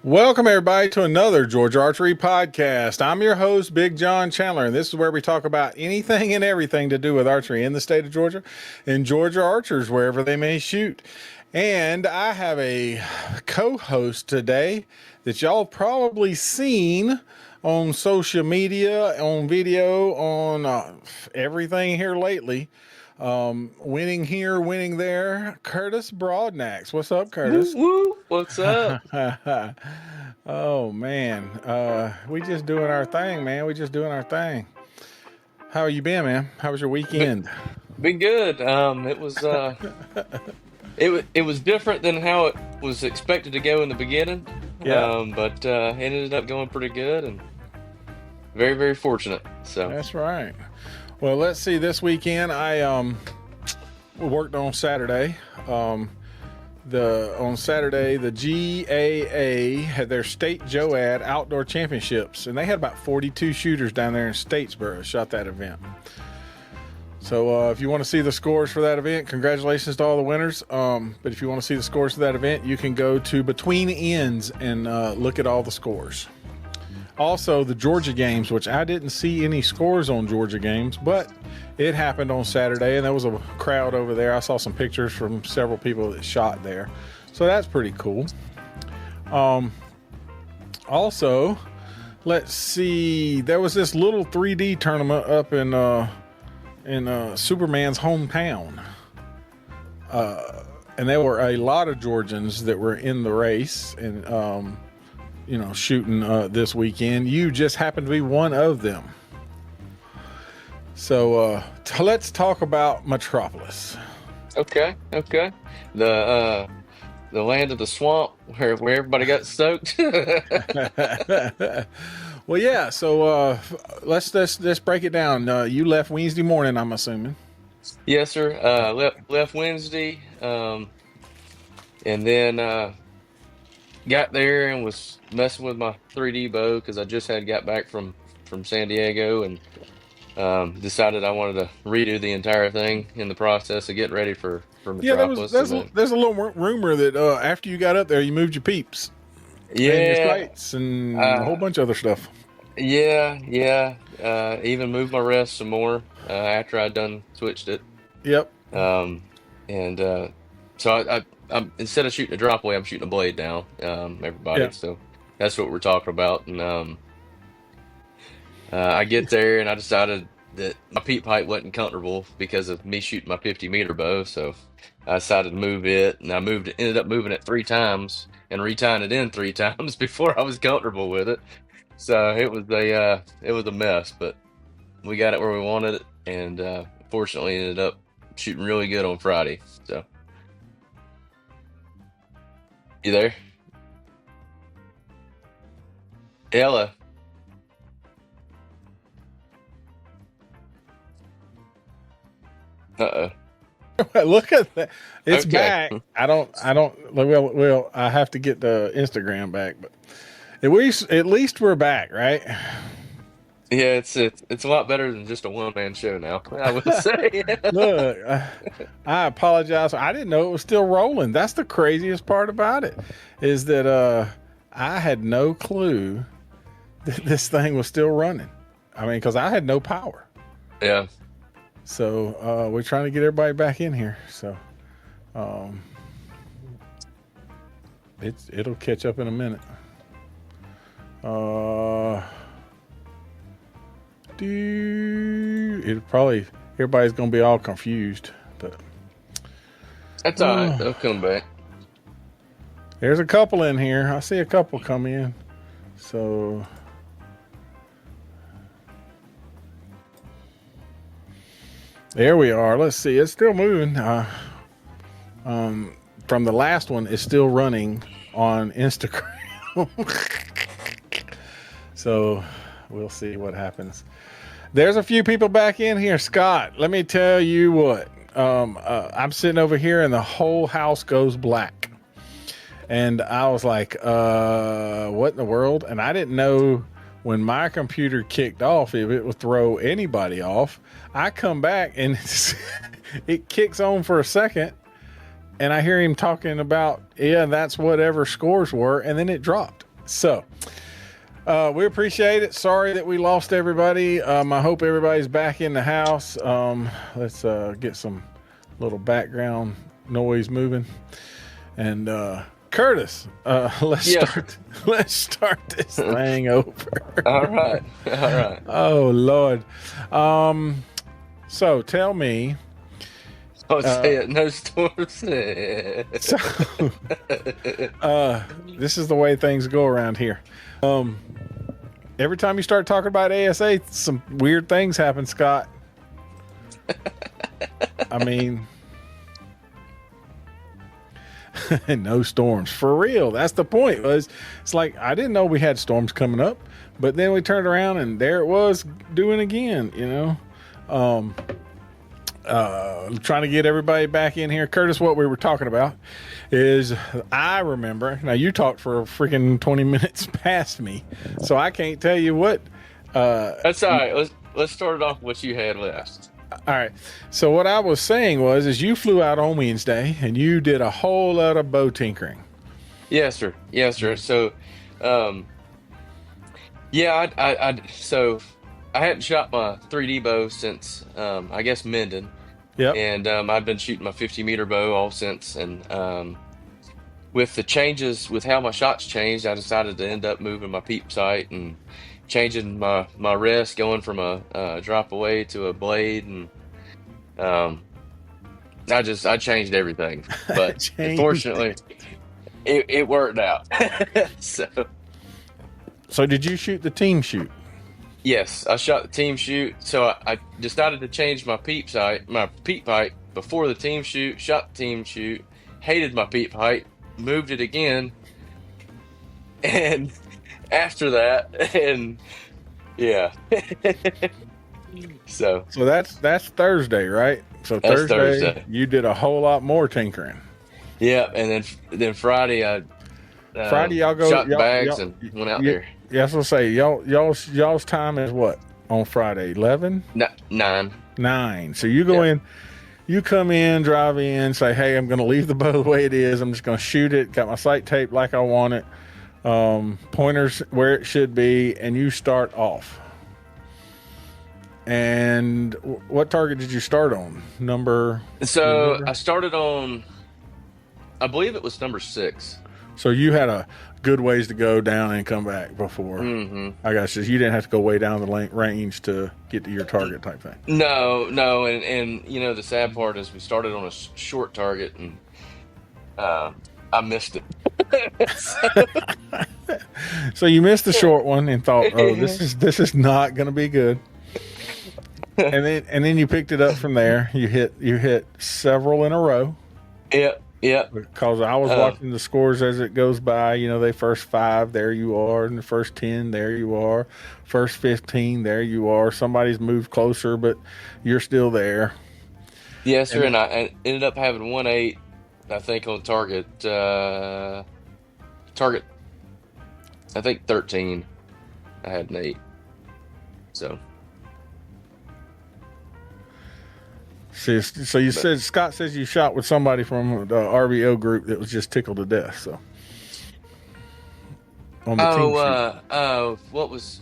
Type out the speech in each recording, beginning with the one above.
Welcome, everybody, to another Georgia Archery podcast. I'm your host, Big John Chandler, and this is where we talk about anything and everything to do with archery in the state of Georgia and Georgia archers, wherever they may shoot. And I have a co-host today that y'all probably seen on social media, on video, on everything here lately. Winning here, winning there. Curtis Broadnax. What's up, Woo, Curtis? woo. What's up? Oh man, we just doing our thing, man. We just doing our thing. How you been, man? How was your Been, weekend? been good. It was different than how it was expected to go in the beginning. Yeah, But it ended up going pretty good and very, very fortunate. So that's right. Well, let's see. This weekend, I worked on Saturday. On Saturday, the GAA had their state JOAD outdoor championships, and they had about 42 shooters down there in Statesboro shot that event. So if you want to see the scores for that event, congratulations to all the winners. But if you want to see the scores for that event, you can go to Between Ends and look at all the scores. Also, the Georgia games, which I didn't see any scores on Georgia games, but it happened on Saturday, and there was a crowd over there. I saw some pictures from several people that shot there, so that's pretty cool. Also, let's see, there was this little 3D tournament up in Superman's hometown, and there were a lot of Georgians that were in the race and shooting this weekend. You just happened to be one of them. So let's talk about Metropolis. okay. The land of the swamp where everybody got soaked. Well, yeah. So let's break it down. You left Wednesday morning, I'm assuming. Yes, sir. Left Wednesday, and then got there and was messing with my 3D bow because I just had got back from San Diego and decided I wanted to redo the entire thing in the process of getting ready for Yeah, Metropolis. And then, there's a little rumor that after you got up there, you moved your peeps and your yeah, sights and a whole uh, bunch of other stuff. yeah. Even moved my rest some more after I'd done switched it. Yep. Um, and so I'm instead of shooting a drop away, I'm shooting a blade now. Everybody. Yeah. So that's what we're talking about. And I get there and I decided that my peep height wasn't comfortable because of me shooting my 50-meter bow. So I decided to move it, and ended up moving it 3 times and retying it in 3 times before I was comfortable with it. So it was a mess, but we got it where we wanted it, and fortunately ended up shooting really good on Friday. So you there? Ella. Uh-oh. Look at that. It's Okay. back. Well, I have to get the Instagram back, but at least we're back, right? Yeah, it's a lot better than just a one-man show now, I would say. Look, I apologize. I didn't know it was still rolling. That's the craziest part about it, is that I had no clue that this thing was still running. I mean, because I had no power. Yeah. So we're trying to get everybody back in here. So it'll catch up in a minute. It probably everybody's gonna be all confused, but That's all right. They'll come back. there's a couple in here. I see a couple come in. So there we are. Let's see. It's still moving. From the last one, it's still running on Instagram. So we'll see what happens. There's a few people back in here. Scott, let me tell you what. I'm sitting over here and the whole house goes black. And I was like, what in the world? And I didn't know when my computer kicked off if it would throw anybody off. I come back and it kicks on for a second. And I hear him talking about, yeah, that's whatever scores were. And then it dropped. So we appreciate it. Sorry that we lost everybody. I hope everybody's back in the house. Let's get some little background noise moving. And Curtis, let's start this thing over. All right. Oh Lord. So tell me. Don't say it. No storms. So, this is the way things go around here. Every time you start talking about ASA, some weird things happen, Scott. I mean, no storms for real. That's the point. It's like I didn't know we had storms coming up, but then we turned around and there it was doing again. Trying to get everybody back in here. Curtis, what we were talking about is I remember. Now you talked for freaking 20 minutes past me, so I can't tell you what. That's all right. Let's start it off with what you had last. All right. So what I was saying is you flew out on Wednesday and you did a whole lot of bow tinkering. Yes, sir. So, so I hadn't shot my 3D bow since I guess Minden. Yep. And I've been shooting my 50-meter bow all since. And with the changes, with how my shots changed, I decided to end up moving my peep sight and changing my rest, going from a drop away to a blade, and I changed everything. But unfortunately, it worked out. So did you shoot the team shoot? Yes, I shot the team shoot. So I decided to change my peep pipe before the team shoot. Shot the team shoot. Hated my peep pipe. Moved it again, and after that, and yeah. So that's Thursday, right? So that's Thursday you did a whole lot more tinkering. Yeah, and then Friday y'all go shot bags and went out there. Yeah, that's what I say. Y'all's time is what on Friday? 11? 9. 9. So you go in. You come in, drive in, say, hey, I'm going to leave the bow the way it is. I'm just going to shoot it. Got my sight taped like I want it. Pointers where it should be, and you start off. And what target did you start on? I started on, I believe it was number 6. So you had a good ways to go down and come back before. Mm-hmm. I guess you didn't have to go way down the range to get to your target type thing. No, and the sad part is we started on a short target and I missed it. So you missed the short one and thought, oh, this is not going to be good. And then you picked it up from there. You hit several in a row. Yeah. Because I was watching the scores as it goes by. They first 5, there you are. And the first 10, there you are. First 15, there you are. Somebody's moved closer, but you're still there. Yes, sir. And I ended up having 1.8, I think, on target. I think 13. I had an 8. So. So you said Scott says you shot with somebody from the RBO group that was just tickled to death. So on the team shoot.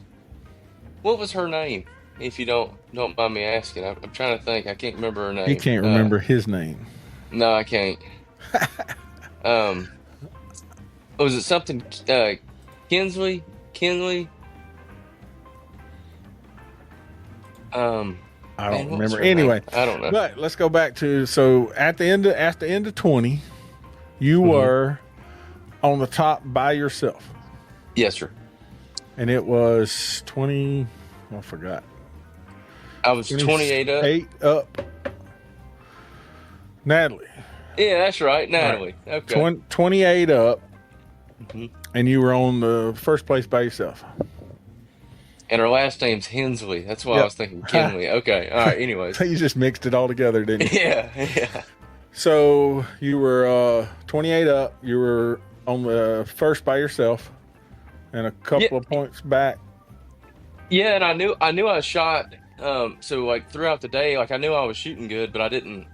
What was her name? If you don't mind me asking, I'm trying to think. I can't remember her name. He can't remember his name. No, I can't. Was it something? Kinsley? I don't remember. Anyway, I don't know. But let's go back to at the end of 20, you were on the top by yourself. Yes, sir. And it was 20. I forgot. I was 28 up. 8 up. Natalie. Yeah, that's right, Natalie. Right. Okay. 28 up, and you were on the first place by yourself. And her last name's Hensley. That's why I was thinking Kinley. Okay. All right. Anyways. You just mixed it all together, didn't you? Yeah. So you were 28 up. You were on the first by yourself, and a couple of points back. Yeah, and I knew I shot. So like throughout the day, like I knew I was shooting good, but I didn't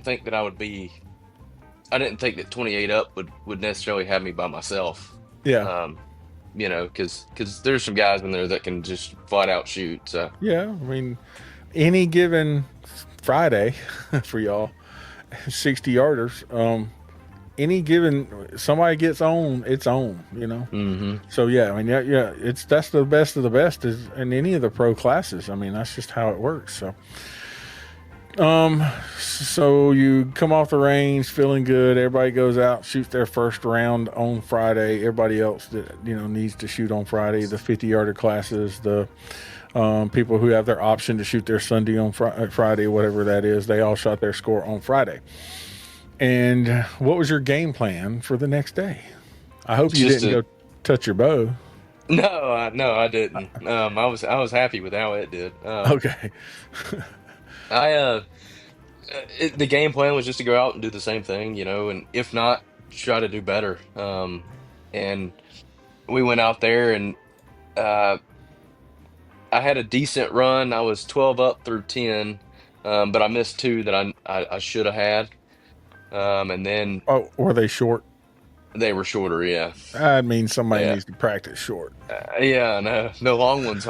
think that I didn't think that 28 up would necessarily have me by myself. Yeah. because there's some guys in there that can just flat out shoot. So Yeah, I mean, any given Friday for y'all, 60 yarders. Any given somebody gets on, it's on. hmm So yeah, I mean, yeah, that's the best of the best is in any of the pro classes. I mean, that's just how it works. So you come off the range feeling good. Everybody goes out, shoots their first round on Friday. Everybody else that needs to shoot on Friday. The 50-yarder classes, the people who have their option to shoot their Sunday on Friday, whatever that is, they all shot their score on Friday. And what was your game plan for the next day? I hope you just didn't a go touch your bow. no, I didn't. I was happy with how it did. Okay. I the game plan was just to go out and do the same thing, and if not, try to do better. And we went out there and uh, I had a decent run. I was 12 up through 10, but I missed two that I should have had. And then Oh, were they short? they were shorter. Yeah, I mean, somebody yeah, needs to practice short. yeah. No long ones.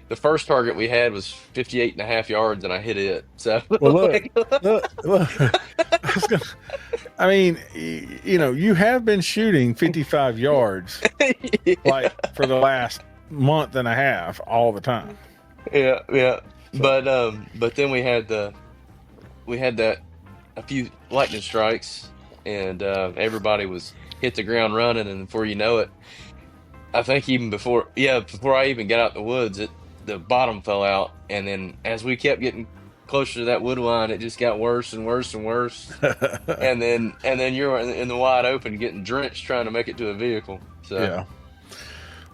The first target we had was 58.5 yards, and I hit it. So Well, look, like, look. I mean, you have been shooting 55 yards like for the last month and a half all the time. yeah, yeah. So, But then we had that a few lightning strikes, and everybody was hit the ground running, and before you know it, I think even before I even got out the woods, the bottom fell out, and then as we kept getting closer to that wood line, it just got worse and worse and worse, and then you're in the wide open getting drenched trying to make it to a vehicle. So yeah.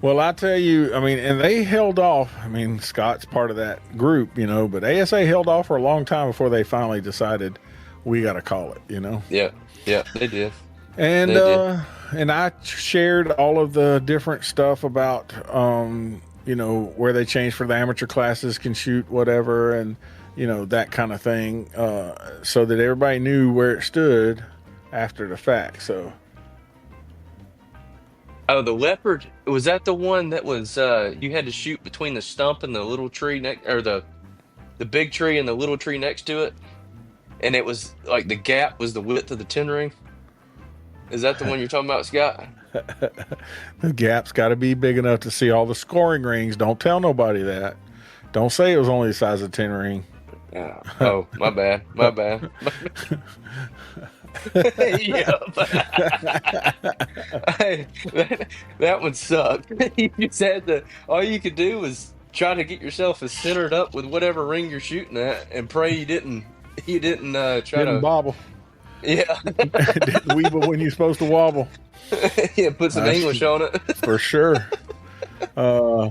Well, I tell you, I mean, and they held off. I mean, Scott's part of that group, but ASA held off for a long time before they finally decided we got to call it. yeah, yeah, they did, And they did. and I shared all of the different stuff about where they changed for the amateur classes can shoot whatever and that kind of thing, so that everybody knew where it stood after the fact. So Oh, the leopard, was that the one that was you had to shoot between the stump and the little tree next, or the big tree and the little tree next to it, and it was like the gap was the width of the 10 ring? Is that the one you're talking about, Scott? the gap's got to be big enough to see all the scoring rings. Don't tell nobody that. Don't say it was only the size of 10 ring. Oh, my bad. My bad. Yep. That one sucked. You just had to, all you could do was try to get yourself as centered up with whatever ring you're shooting at and pray you didn't try Didn't to, bobble. yeah. Didn't weeble when you're supposed to wobble. Yeah, put some That's English on it. for sure. Uh,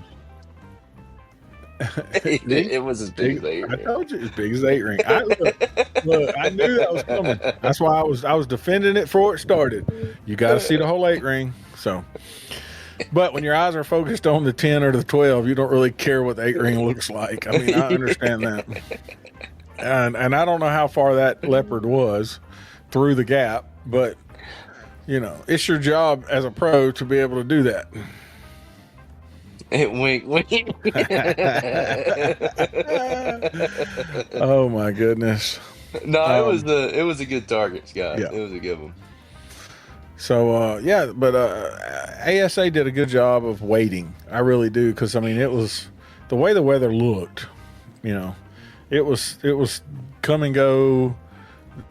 It was as big as they I told you, as big as the 8 ring. Look, I knew that was coming. That's why I was defending it before it started. You got to see the whole 8 ring. So, but when your eyes are focused on the 10 or the 12, you don't really care what the 8 ring looks like. I mean, I understand that. And I don't know how far that leopard was through the gap, but it's your job as a pro to be able to do that. Wink, wink. Oh my goodness. No, it was a good target, Scott. Yeah. It was a good one. So yeah, but ASA did a good job of waiting. I really do, because I mean it was the way the weather looked. It was come and go.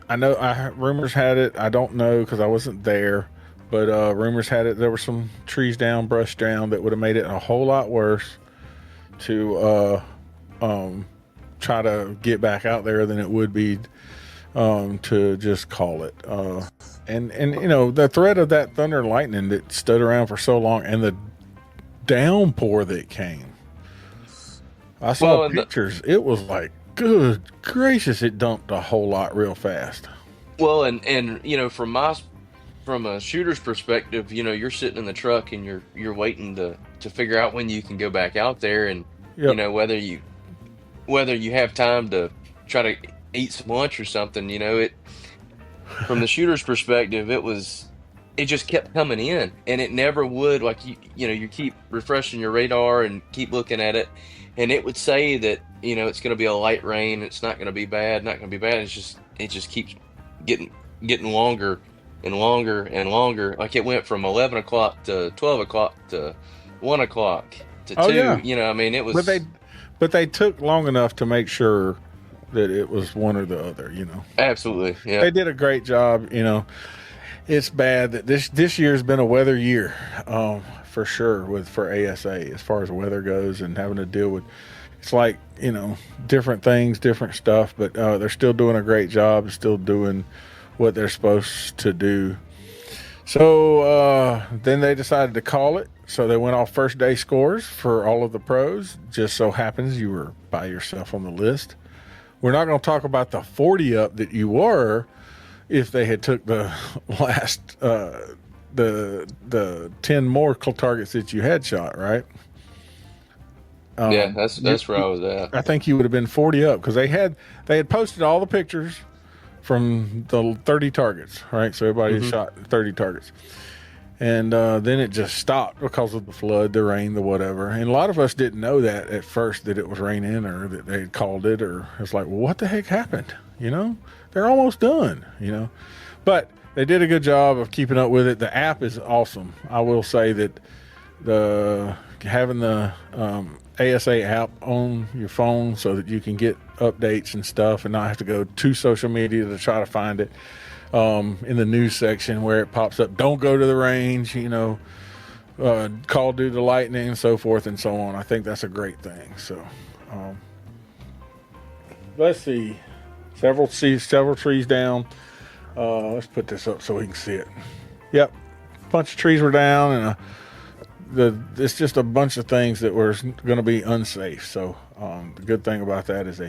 I know rumors had it. I don't know because I wasn't there, but rumors had it there were some trees down, brush down that would have made it a whole lot worse to try to get back out there than it would be to just call it. And the threat of that thunder and lightning that stood around for so long, and the downpour that came. I saw pictures. It was like, good gracious, it dumped a whole lot real fast. Well, and from a shooter's perspective, you're sitting in the truck and you're waiting to figure out when you can go back out there, and Yep. Whether you have time to try to eat some lunch or something. It from the shooter's perspective, it was it just kept coming in, and it never would. Like you keep refreshing your radar and keep looking at it, and it would say that it's going to be a light rain. It's not going to be bad. Not going to be bad. It just keeps getting longer and longer and longer. Like it went from 11 o'clock to 12 o'clock to 1 o'clock to Oh two. yeah, I mean, it but was they took long enough to make sure that it was one or the other. absolutely, yeah, They did a great job. It's bad that this year's been a weather year, for sure for ASA as far as weather goes, and having to deal with. It's like different things, different stuff, but they're still doing a great job, still doing what they're supposed to do. So then they decided to call it. So they went off first day scores for all of the pros. Just so happens you were by yourself on the list. We're not going to talk about the 40 up that you were if they had took the last the 10 more targets that you had shot, right? yeah. That's where I was at. I think you would have been 40 up because they had posted all the pictures from the 30 targets, right? So everybody had shot 30 targets. And then it just stopped because of the flood, the rain, the whatever. And a lot of us didn't know that at first, that it was raining or that they had called it, or it's like, well, what the heck happened? They're almost done, But they did a good job of keeping up with it. The app is awesome. I will say that having the ASA app on your phone so that you can get updates and stuff and not have to go to social media to try to find it. In the news section where it pops up, don't go to the range, call due to lightning and so forth and so on. I think that's a great thing. So, let's see, several trees down. Let's put this up so we can see it. Yep. A bunch of trees were down, and it's just a bunch of things that were going to be unsafe. So, the good thing about that is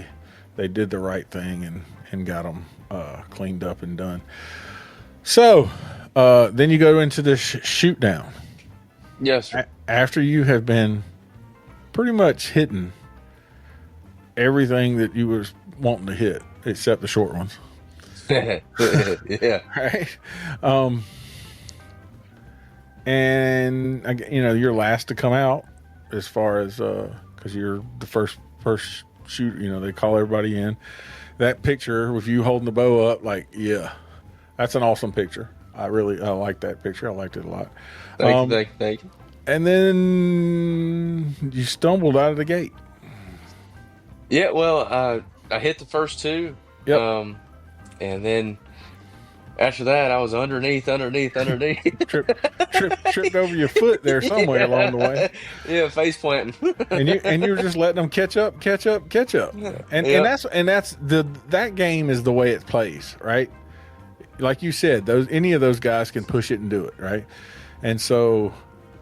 they did the right thing and got them cleaned up and done. So then you go into this shoot down. Yes. After you have been pretty much hitting everything that you was wanting to hit, except the short ones. Yeah. Right. And you're last to come out as far as because you're the first shoot. They call everybody in. That picture with you holding the bow up, that's an awesome picture. I like that picture. I liked it a lot. Thank you. And then you stumbled out of the gate. Yeah, well, I hit the first two. Yep. And then after that, I was underneath. tripped over your foot there somewhere along the way. Yeah, face planting. and you were just letting them catch up. And that's that game is the way it plays, right? Like you said, any of those guys can push it and do it, right? And so,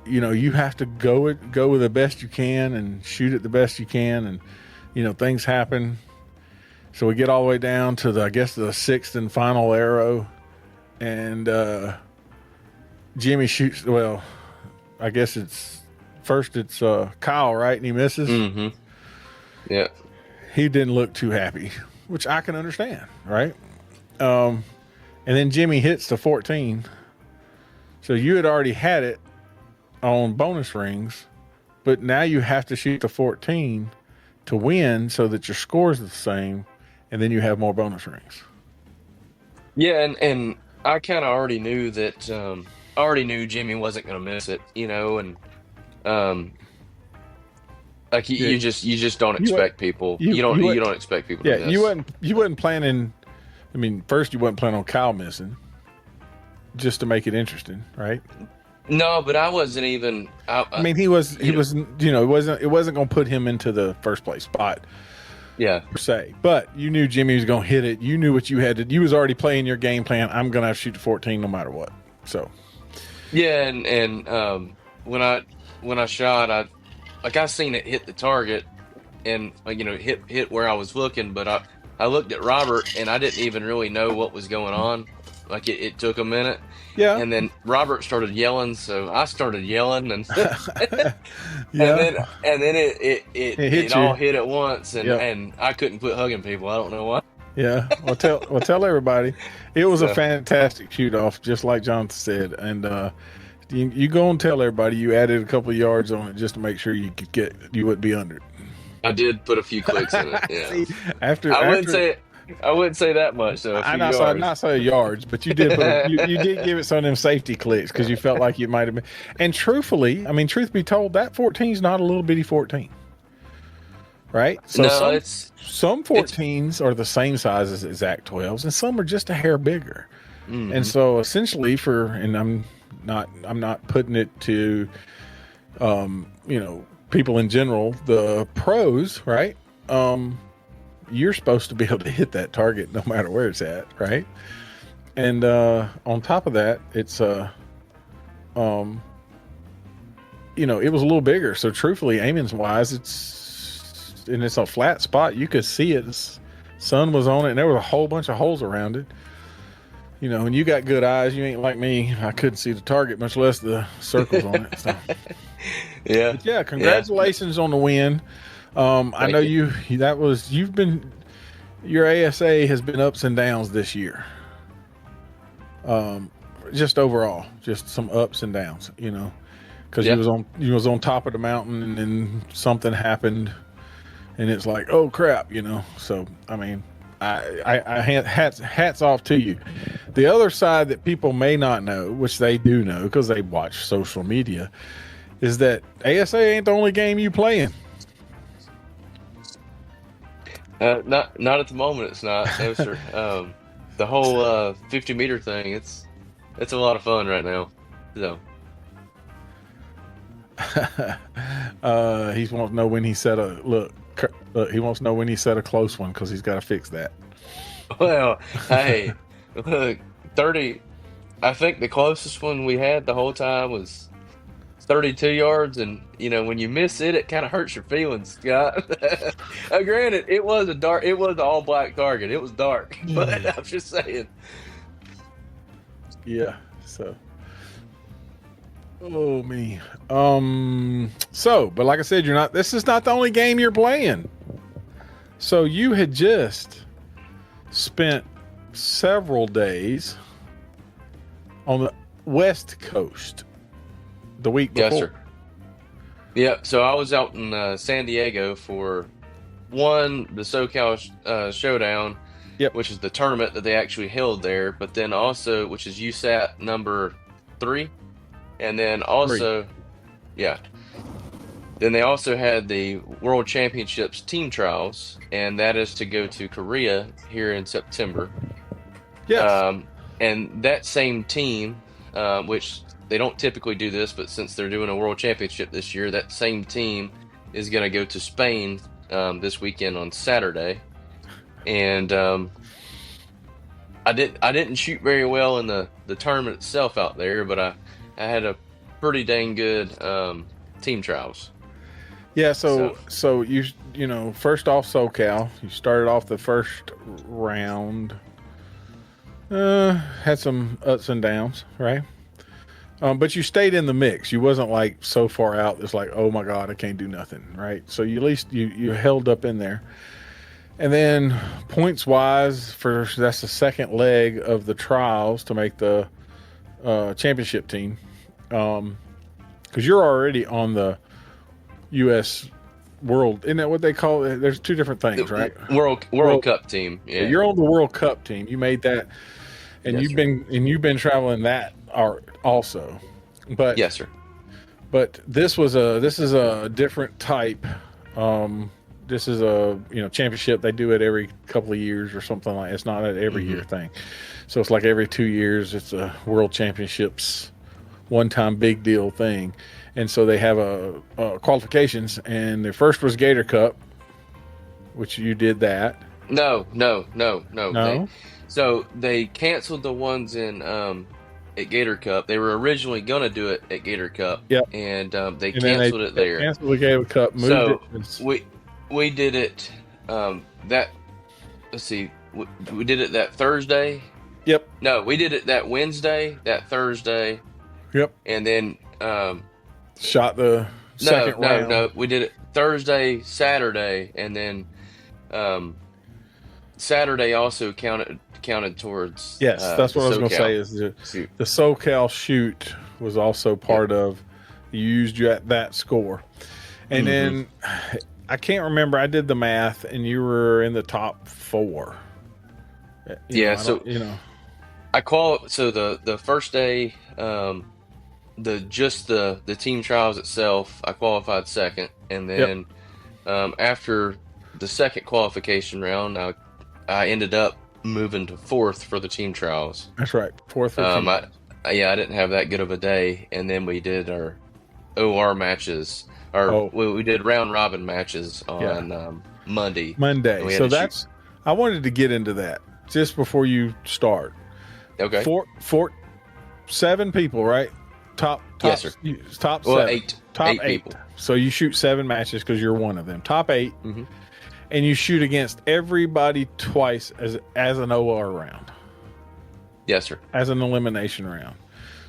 you have to go with the best you can and shoot it the best you can, and things happen. So we get all the way down to the sixth and final arrow, and Jimmy shoots. Well, I guess it's Kyle, right? And he misses. Mm-hmm. Yeah. He didn't look too happy, which I can understand, right? And then Jimmy hits the 14. So you had already had it on bonus rings, but now you have to shoot the 14 to win so that your score is the same, and then you have more bonus rings. Yeah, and I kind of already knew that. I already knew Jimmy wasn't going to miss it, and like you just don't expect people. You don't expect people to miss. You wasn't planning. I mean, first you wasn't planning on Kyle missing, just to make it interesting, right? No, but I wasn't even. I mean, it wasn't going to put him into the first place spot. Yeah, per se. But you knew Jimmy was going to hit it. You knew what you had to. You was already playing your game plan. I'm going to have to shoot the 14 no matter what. So. Yeah, and when I shot, I seen it hit the target, and hit where I was looking, but I looked at Robert and I didn't even really know what was going on. Like it took a minute. Yeah. And then Robert started yelling, so I started yelling, and yeah. and then it hit all you. hit at once, and Yep. and I couldn't quit hugging people. I don't know why. Yeah. Well, tell everybody. It was a So fantastic shoot off, just like Jonathan said. And you go and tell everybody you added a couple of yards on it just to make sure you wouldn't be under I did put a few clicks in it. it. Yeah, See, after I wouldn't after say I wouldn't say that much. So a I few not yards. say yards, but you did you did give it some of them safety clicks because you felt like you might have been. And truthfully, I mean, truth be told, that 14 is not a little bitty 14, right? So No, some it's 14s are the same size as exact 12s, and some are just a hair bigger. And hmm so essentially, and I'm not putting it to people in general, the pros, right? You're supposed to be able to hit that target no matter where it's at, right? And on top of that, it's it was a little bigger. So truthfully, aiming wise, it's a flat spot. You could see it. The sun was on it, and there was a whole bunch of holes around it. And you got good eyes. You ain't like me. I couldn't see the target, much less the circles on it. So, yeah, but yeah, yeah. congratulations on the win. I know Thank you. your ASA has been ups and downs this year. Just overall, just some ups and downs, because Yeah. you was on top of the mountain and then something happened and it's like, oh crap, So I mean, I hats off to you. The other side that people may not know, which they do know because they watch social media, is that ASA ain't the only game you playing. Not at the moment. It's not. No, sir. The whole 50-meter thing. It's a lot of fun right now. So He wants to know when he set a look. He wants to know when he set a close one because he's got to fix that. well, hey, look, 30. I think the closest one we had the whole time was 32 yards, and when you miss it, it kind of hurts your feelings, Scott. Granted, it was an all black target. It was dark, but I'm just saying. Yeah. So, oh me. But like I said, this is not the only game you're playing. So you had just spent several days on the West Coast the week before. Yes, sir. Yeah, so I was out in San Diego for the SoCal Showdown, Yep. which is the tournament that they actually held there, but then also, which is USAT number 3, and then also, yeah, then they also had the World Championships team trials, and that is to go to Korea here in September. Yes. And that same team, which they don't typically do this, but since they're doing a World Championship this year, that same team is going to go to Spain this weekend on Saturday. And I didn't shoot very well in the tournament itself out there, but I had a pretty dang good team trials. Yeah, so you first off SoCal, you started off the first round, had some ups and downs, right? But you stayed in the mix. You wasn't like so far out it's like, oh my God, I can't do nothing, right? So you at least you held up in there. And then points wise, that's the second leg of the trials to make the championship team, because you're already on the U.S. World, isn't that what they call it? There's two different things, right? World Cup team. Yeah, you're on the World Cup team. You made that, and yes, you've been traveling that also. But yes, sir. But this is a different type. This is a championship. They do it every couple of years or something like. It's not an every year thing. So it's like every 2 years. It's a World Championships, one-time big deal thing. And so they have qualifications, and the first was Gator Cup, which you did that. No. No. They canceled the ones in at Gator Cup. They were originally gonna do it at Gator Cup. Yep. And they And then canceled it there. Canceled the Gator Cup. Moved it. We did it that let's see, we did it that Thursday. Yep. No, we did it that Wednesday, that Thursday. Yep. And then shot the second round. No, we did it Thursday, Saturday, and then Saturday also counted towards Yes, that's the what I was going to say. SoCal Is the shoot. SoCal shoot was also Yep. part of. You used you at that score, and Hmm. then I can't remember. I did the math, and you were in the top 4. Yeah. I don't. So so the first day, the team trials itself, I qualified second, and Yep, then after the second qualification round, I ended up moving to fourth for the team trials. that's right. 4th for Um, team. I yeah, I didn't have that good of a day, and then we did our OR matches, or Oh, we did round robin matches yeah, on Monday, and Monday. we had So to shoot. that's. I wanted to get into that just before you start. Okay, 7 people, right? Top yes, sir. top Well, 7, top eight 8. people. So you shoot 7 matches because you're one of them. Top 8, Hmm. and you shoot against everybody twice as an OR round, Yes, sir. as an elimination round.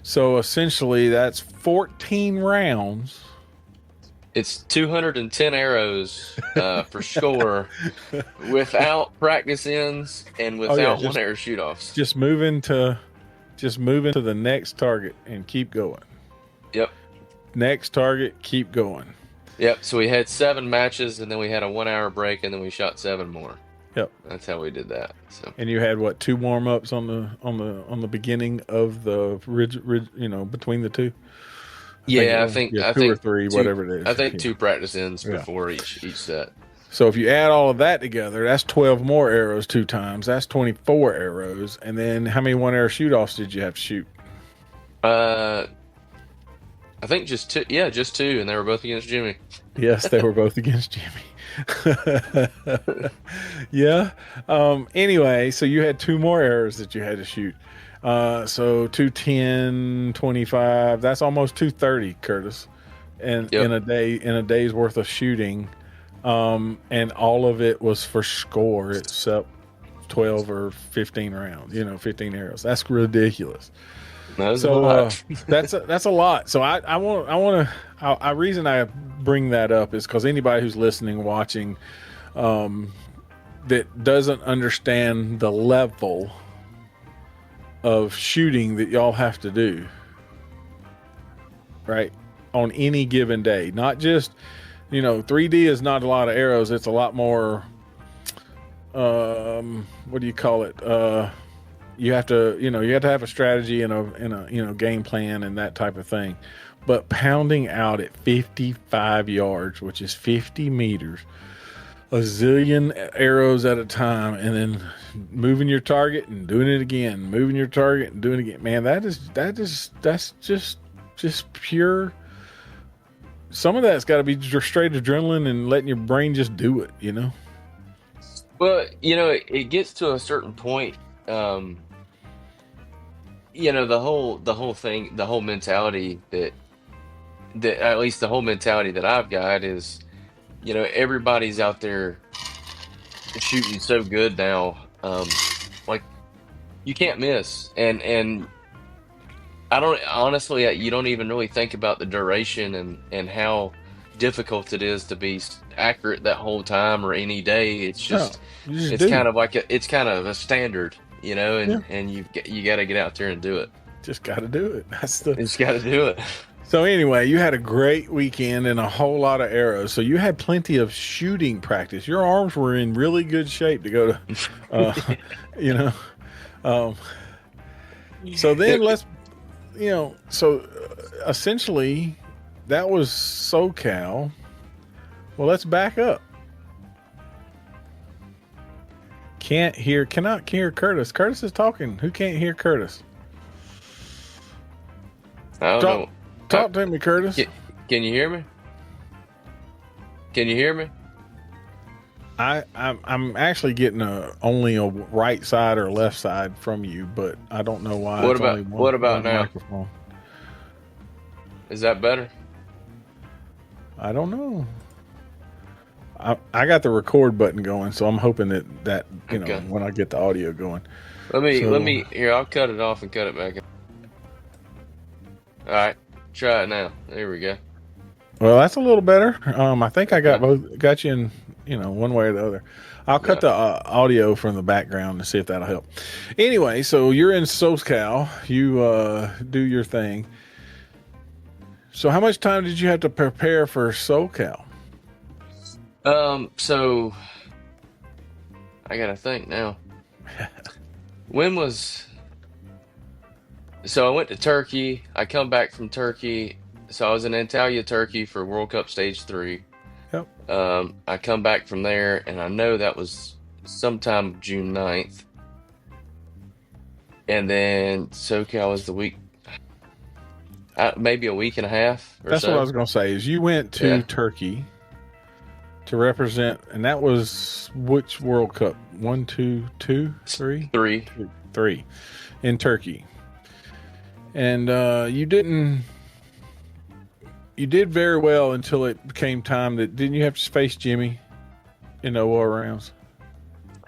So essentially, that's 14 rounds. It's 210 arrows for score without practice ends and Oh yeah, without one air shoot offs. just moving to the next target and keep going. Yep. Next target, keep going. Yep. So we had 7 matches, and then we had a 1 hour break, and then we shot 7 more. Yep. That's how we did that. So And you had what, 2 warm ups on the beginning of the ridge, between the two. I think 2 or 3, two, whatever it is. I think Yeah. 2 practice ends Yeah. before each set. So if you add all of that together, that's 12 more arrows 2 times. That's 24 arrows. And then how many 1 arrow shoot offs did you have to shoot? I think just 2. Yeah, just 2, and they were both against Jimmy. Yes, they were both against Jimmy. Yeah. Anyway, so you had 2 more arrows that you had to shoot. So 210, 25. That's almost 230, Curtis. And Yep. in a day's worth of shooting. And all of it was for score except 12 or 15 rounds, 15 arrows. That's ridiculous. That was a So lot. that's a lot. So I reason I bring that up is because anybody who's listening, watching, that doesn't understand the level of shooting that y'all have to do, right, on any given day. Not just 3D is not a lot of arrows. It's a lot more. What do you call it? You have to have a strategy and a game plan and that type of thing. But pounding out at 55 yards, which is 50 meters, a zillion arrows at a time, and then moving your target and doing it again, moving your target and doing it again. Man, that's just pure. Some of that's got to be just straight adrenaline and letting your brain just do it, Well, it gets to a certain point. The whole thing, the whole mentality that at least the whole mentality that I've got is, everybody's out there shooting so good now. Like you can't miss, and I don't honestly, you don't even really think about the duration and how difficult it is to be accurate that whole time or any day. It's just, it's do. kind of like it's kind of a standard, and you got to get out there and do it. Just got to do it. You just got to do it. So anyway, you had a great weekend and a whole lot of arrows. So you had plenty of shooting practice. Your arms were in really good shape to go to, so then essentially that was SoCal. Well, let's back up. Cannot hear Curtis. Curtis is talking. Who can't hear Curtis? I don't know. Talk to me, Curtis. Can you hear me? Can you hear me? I'm actually getting only a right side or left side from you, but I don't know why. What about now? Microphone. Is that better? I don't know. I got the record button going, so I'm hoping that Okay. when I get the audio going. Let me here. I'll cut it off and cut it back in. All right, try it now. There we go. Well, that's a little better. I think I got you one way or the other. I'll cut Yeah. the audio from the background and see if that'll help. Anyway, so you're in SoCal. You do your thing. So how much time did you have to prepare for SoCal? So I gotta think now. When was So I went to Turkey. I come back from Turkey. So I was in Antalya, Turkey for World Cup Stage 3. Yep. I come back from there, and I know that was sometime June 9th. And then SoCal was the week, maybe a week and a half or That's so. what I was going to say. Is you went to Yeah. Turkey to represent, and that was which World Cup? 1, 2, 2, 3, 3. 3 in Turkey. And you did very well until it became time that didn't you have to face Jimmy in the OR rounds?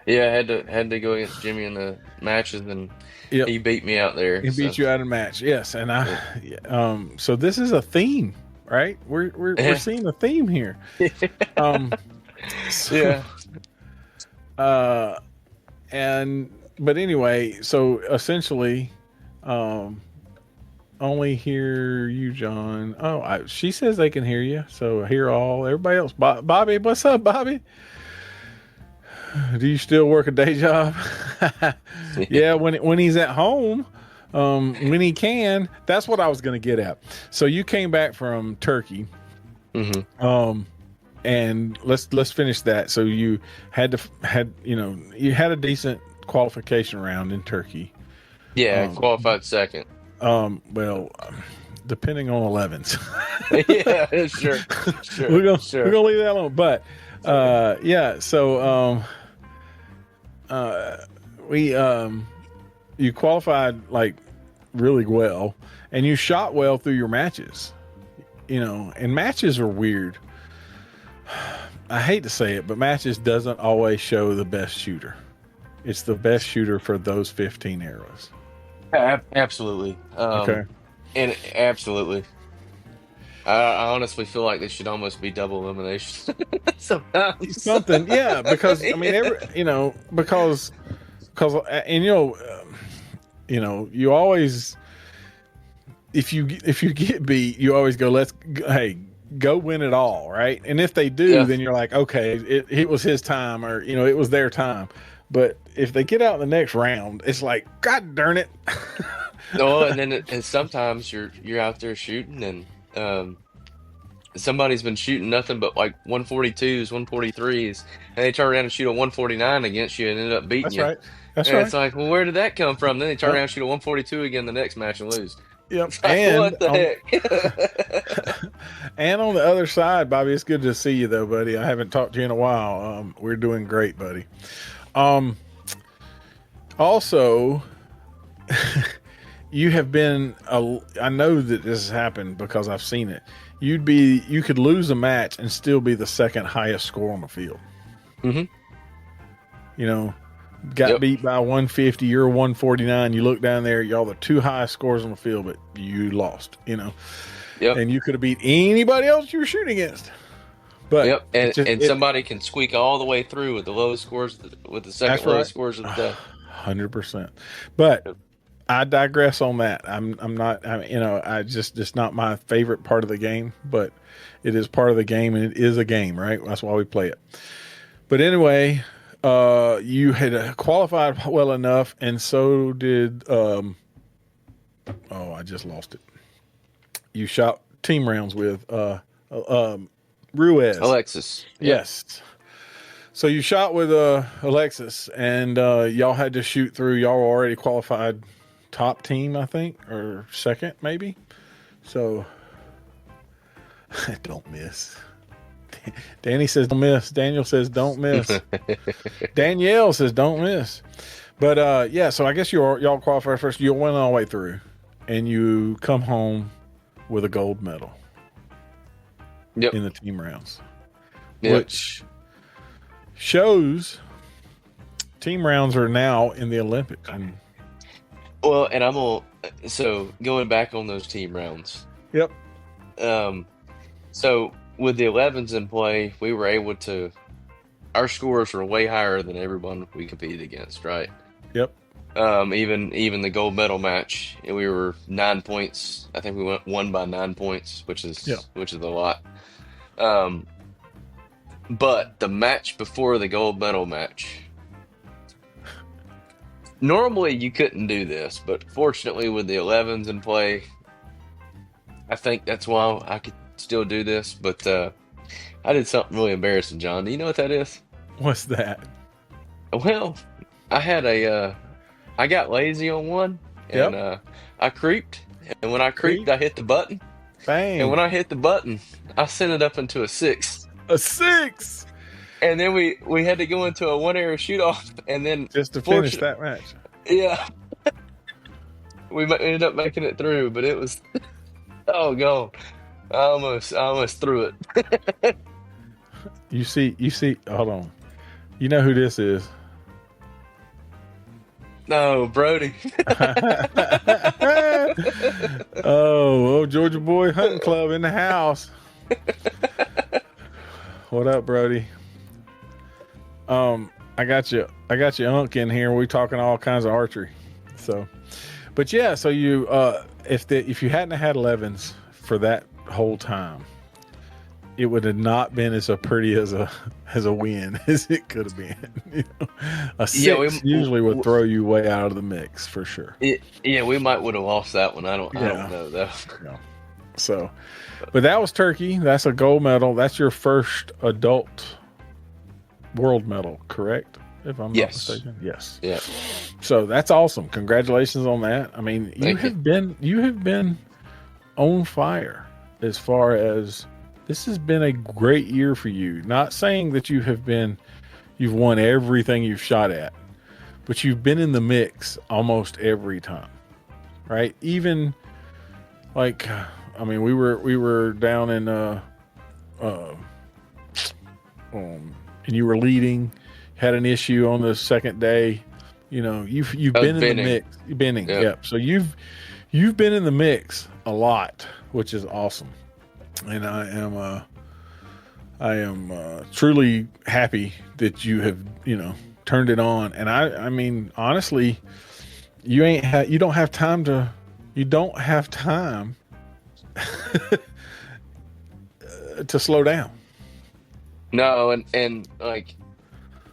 Yeah, I had to go against Jimmy in the matches, and Yep. he beat me out there. He beat you out of the match. Yes, and so this is a theme, right? We're seeing a theme here. Yeah. But anyway, so essentially, only hear you, John. Oh, she says they can hear you, so hear all everybody else. Bobby, what's up, Bobby? Do you still work a day job? Yeah, when he's at home, when he can. That's what I was going to get at. So you came back from Turkey, and let's finish that. So you had a decent qualification round in Turkey. Yeah, qualified second. Well, depending on 11s. Yeah, sure. We're gonna leave that alone. But yeah, so you qualified like really well, and you shot well through your matches. And matches are weird. I hate to say it, but matches doesn't always show the best shooter. It's the best shooter for those 15 arrows. Absolutely. Okay. And absolutely. I honestly feel like this should almost be double elimination sometimes. Something, yeah, because I mean, because you always, if you get beat, you always go, go win it all, right? And if they do, then you're like, okay, it was his time, or it was their time. But if they get out in the next round, it's like, God darn it. Oh, and sometimes you're out there shooting, and somebody's been shooting nothing but like 142s, 143s, and they turn around and shoot a 149 against you and end up beating you. That's right. It's like, well, where did that come from? Then they turn around and shoot a 142 again the next match and lose. Yep. Like, and what the heck? And on the other side, Bobby, it's good to see you though, buddy. I haven't talked to you in a while. We're doing great, buddy. Also, you have been. I know that this has happened because I've seen it. You could lose a match and still be the second highest score on the field. Got beat by 150. You're 149. You look down there. Y'all the two highest scores on the field, but you lost. And you could have beat anybody else you were shooting against. But and somebody can squeak all the way through with the lowest scores, with the second lowest scores of the day. 100%. But I digress on that. It's not my favorite part of the game, but it is part of the game, and it is a game, right? That's why we play it. But anyway, you had qualified well enough, and so did. I just lost it. You shot team rounds with Ruiz. Alexis. Yes. So you shot with Alexis, and y'all had to shoot through. Y'all were already qualified top team, I think, or second maybe. So don't miss. Danny says don't miss. Daniel says don't miss. Danielle says don't miss. But yeah, so I guess y'all qualified first. You went all the way through, and you come home with a gold medal. In the team rounds, which shows team rounds are now in the Olympics. And so going back on those team rounds. Yep. So with the 11s in play, we were able to our scores were way higher than everyone we competed against, right? Yep. Even the gold medal match, we were 9 points. I think we won by 9 points, Yeah. which is a lot. Um, but the match before the gold medal match, normally you couldn't do this, but fortunately with the 11s in play, I think that's why I could still do this. But I did something really embarrassing, John. Do you know what that is? What's that? Well, I had I got lazy on one, and Yep. I creeped. And when I creeped, Creep. I hit the button. And when Bang. I hit the button, I sent it up into a 6. A 6 And then we had to go into a one arrow shoot off. And then, just to finish fortunate, that match. yeah, ended up making it through. But it was, oh, God. I almost threw it. You see. Hold on. You know who this is? No, Brody. Oh, Georgia Boy Hunting Club in the house. What up, Brody? I got you, Unk in here. We talking all kinds of archery. So, but yeah, so you, if you hadn't had 11s for that whole time, it would have not been as pretty as a win as it could have been. You know? A 6 Yeah, usually would throw you way out of the mix for sure. yeah, we might would have lost that one. I don't know though. Yeah. So, but that was Turkey. That's a gold medal. That's your first adult world medal, correct? If I'm not mistaken. Yes. Yeah. So that's awesome. Congratulations on that. I mean, you have been on fire as far as this has been a great year for you. Not saying that you've won everything you've shot at, but you've been in the mix almost every time, right? Even like, I mean, we were down in and you were leading, had an issue on the second day. You know, you've been in the mix. Benning, yep. So you've been in the mix a lot, which is awesome. And I am truly happy that you have, turned it on. And I mean, honestly, you don't have time to slow down. No, and like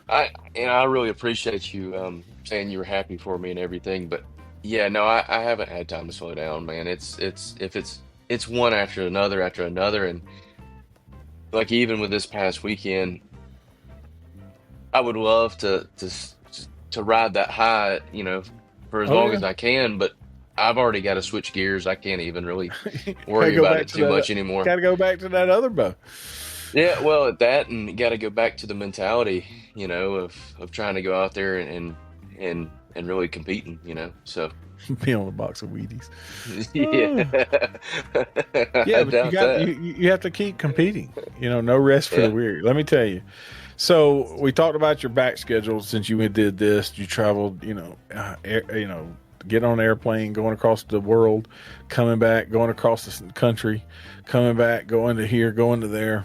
I really appreciate you saying you were happy for me and everything, but yeah, no, I haven't had time to slow down, man. It's one after another, and like even with this past weekend, I would love to ride that high, for as long as I can, but I've already got to switch gears. I can't even really worry about it too much anymore. Got to go back to that other bow. Yeah, well, at that, and you got to go back to the mentality, of trying to go out there and really competing, So be on a box of Wheaties. Yeah, but you have to keep competing. No rest for the weary. Let me tell you. So we talked about your back schedule since you did this. You traveled, get on an airplane, going across the world, coming back, going across the country, coming back, going to here, going to there.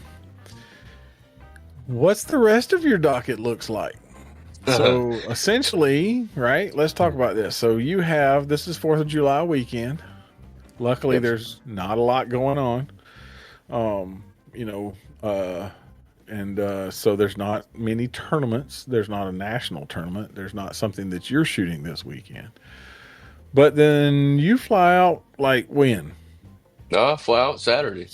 What's the rest of your docket looks like? So essentially, right, let's talk about this. So this is 4th of July weekend. Luckily, there's not a lot going on. So there's not many tournaments. There's not a national tournament. There's not something that you're shooting this weekend. But then you fly out like when? No, I fly out Saturday.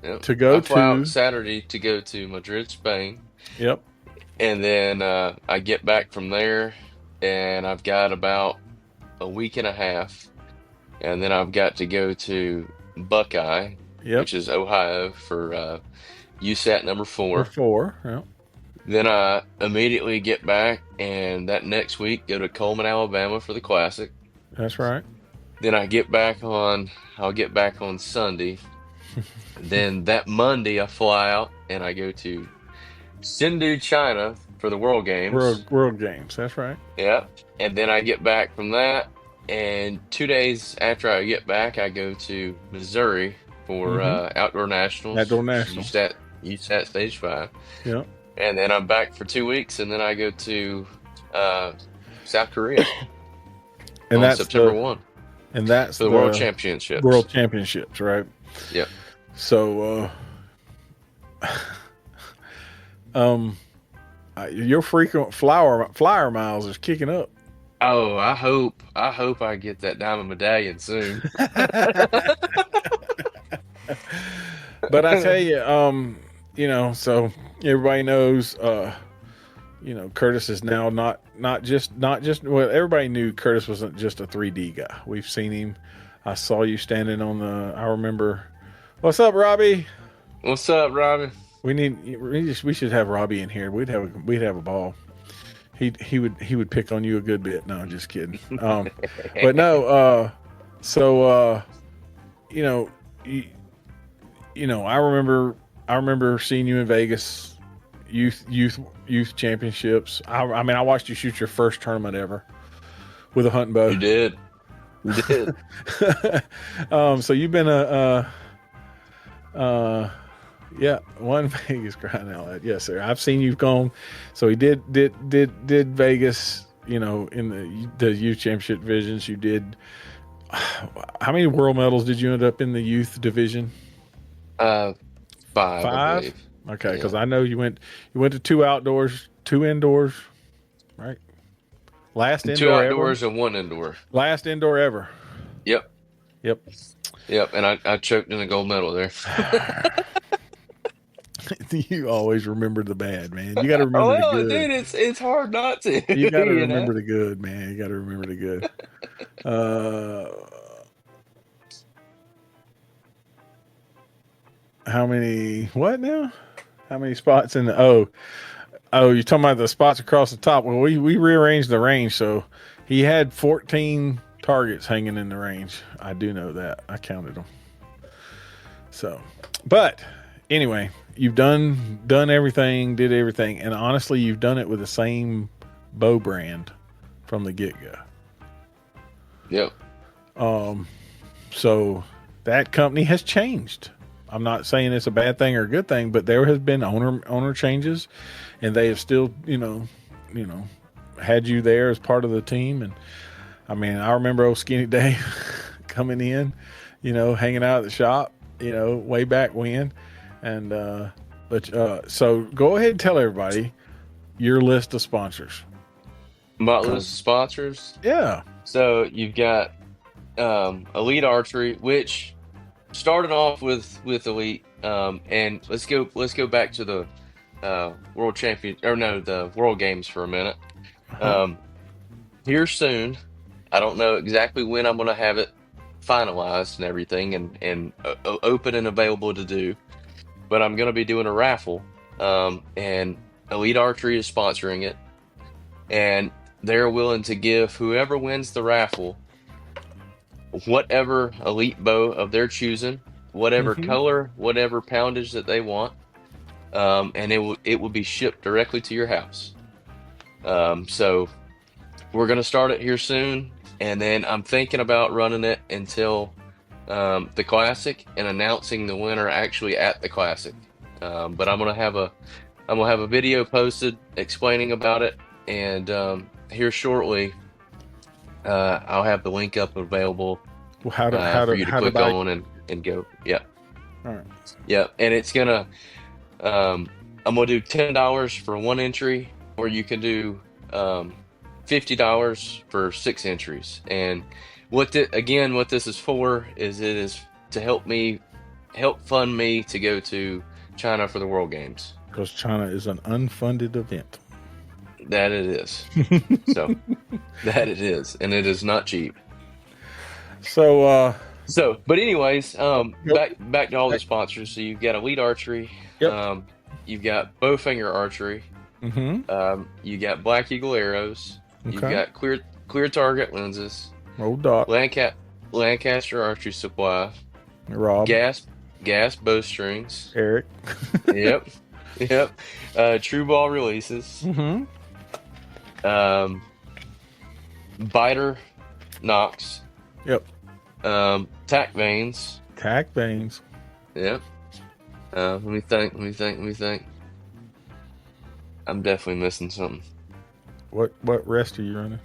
Yep. I fly out Saturday to go to Madrid, Spain. Yep. And then I get back from there, and I've got about a week and a half, and then I've got to go to Buckeye, which is Ohio, for USAT number 4. Yep. Then I immediately get back, and that next week go to Coleman, Alabama for the Classic. That's right. Then I'll get back on Sunday. Then that Monday I fly out and I go to Chengdu, China for the World Games. World Games, that's right. Yeah. And then I get back from that, and 2 days after I get back, I go to Missouri for Outdoor Nationals. USAT Stage 5. Yeah. And then I'm back for 2 weeks, and then I go to South Korea And on that's September 1 for the World the Championships. World Championships, right? Yep. So, your frequent flyer miles is kicking up. Oh, I hope I get that diamond medallion soon. But I tell you, so everybody knows, Curtis is now not just well, everybody knew Curtis wasn't just a 3D guy. We've seen him. I saw you standing on the. I remember. What's up, Robbie? What's up, Robbie? We should have Robbie in here. We'd have a ball. He would pick on you a good bit. No, I'm just kidding. But no. You know, I remember seeing you in Vegas, youth championships. I mean, I watched you shoot your first tournament ever with a hunting bow. You did. So you've been one Vegas, crying out loud. Yes, sir. I've seen you've gone. So he did Vegas. In the youth championship divisions, you did. How many world medals did you end up in the youth division? 5. I believe. Okay, because I know you went to 2 outdoors, 2 indoors, right? Last 2 indoor outdoors ever? and 1 indoor. Last indoor ever. Yep. Yep. And I choked in a gold medal there. You always remember the bad, man. You got to remember the good. Dude, it's hard not to. You got to remember the good, man. You got to remember the good. How many? What now? How many spots in the? Oh, you're talking about the spots across the top. Well, we rearranged the range, so he had 14 targets hanging in the range. I do know that. I counted them. So, but anyway, you've done everything, did everything, and honestly, you've done it with the same bow brand from the get-go. Yep. So that company has changed. I'm not saying it's a bad thing or a good thing, but there has been owner changes, and they have still, had you there as part of the team. And I mean, I remember old Skinny Dave coming in, hanging out at the shop, way back when. And so go ahead and tell everybody your list of sponsors. My list of sponsors. Yeah. So you've got Elite Archery, which started off with Elite, and let's go back to the the World Games for a minute. Here soon, I don't know exactly when I'm going to have it finalized and everything, and open and available to do, but I'm going to be doing a raffle, and Elite Archery is sponsoring it, and they're willing to give whoever wins the raffle whatever elite bow of their choosing, whatever color, whatever poundage that they want, and it will be shipped directly to your house. So we're gonna start it here soon, and then I'm thinking about running it until the Classic and announcing the winner actually at the Classic. But I'm gonna have a video posted explaining about it, and here shortly. I'll have the link up available for you to click on and go. Yeah. All right. Yeah, and it's gonna. I'm gonna do $10 for 1 entry, or you can do $50 for 6 entries. And what this is for is it is to help fund me to go to China for the World Games. Because China is an unfunded event. That it is. So that it is, and it is not cheap. So but anyways, back to all the sponsors. So you've got Elite Archery, yep. You've got Bowfinger Archery, you got Black Eagle Arrows, you've got Clear Target Lenses, Old Doc, Lancaster Archery Supply, Rob, Gas Bowstrings, Eric, yep, True Ball Releases, Biter Knox, yep, Tack Vanes, yep, Let me think. Let me think. Let me think. I'm definitely missing something. What rest are you running?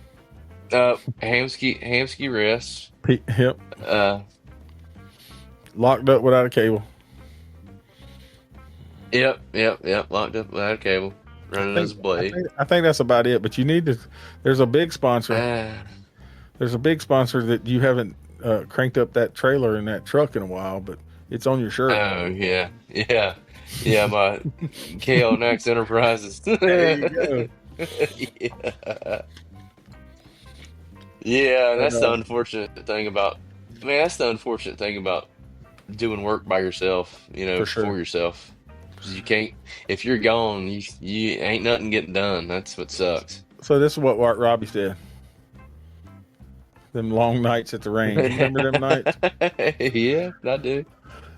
Hamsky rest. Yep. Uh, Locked up without a cable. yep. Locked up without a cable. I Running as think a I blade. think I think that's about it. But you need to. There's a big sponsor. Ah, There's a big sponsor that you haven't cranked up that trailer in that truck in a while, but it's on your shirt. oh yeah. My KO Next Enterprises. There you go. Yeah. Yeah, But that's the unfortunate thing about. Man, that's the unfortunate thing about doing work by yourself. for For sure. yourself. 'Cause you can't. If you're gone, you ain't nothing getting done. That's what sucks. So this is what Robbie said. Them long nights at the range. You remember them nights? Yeah, I do.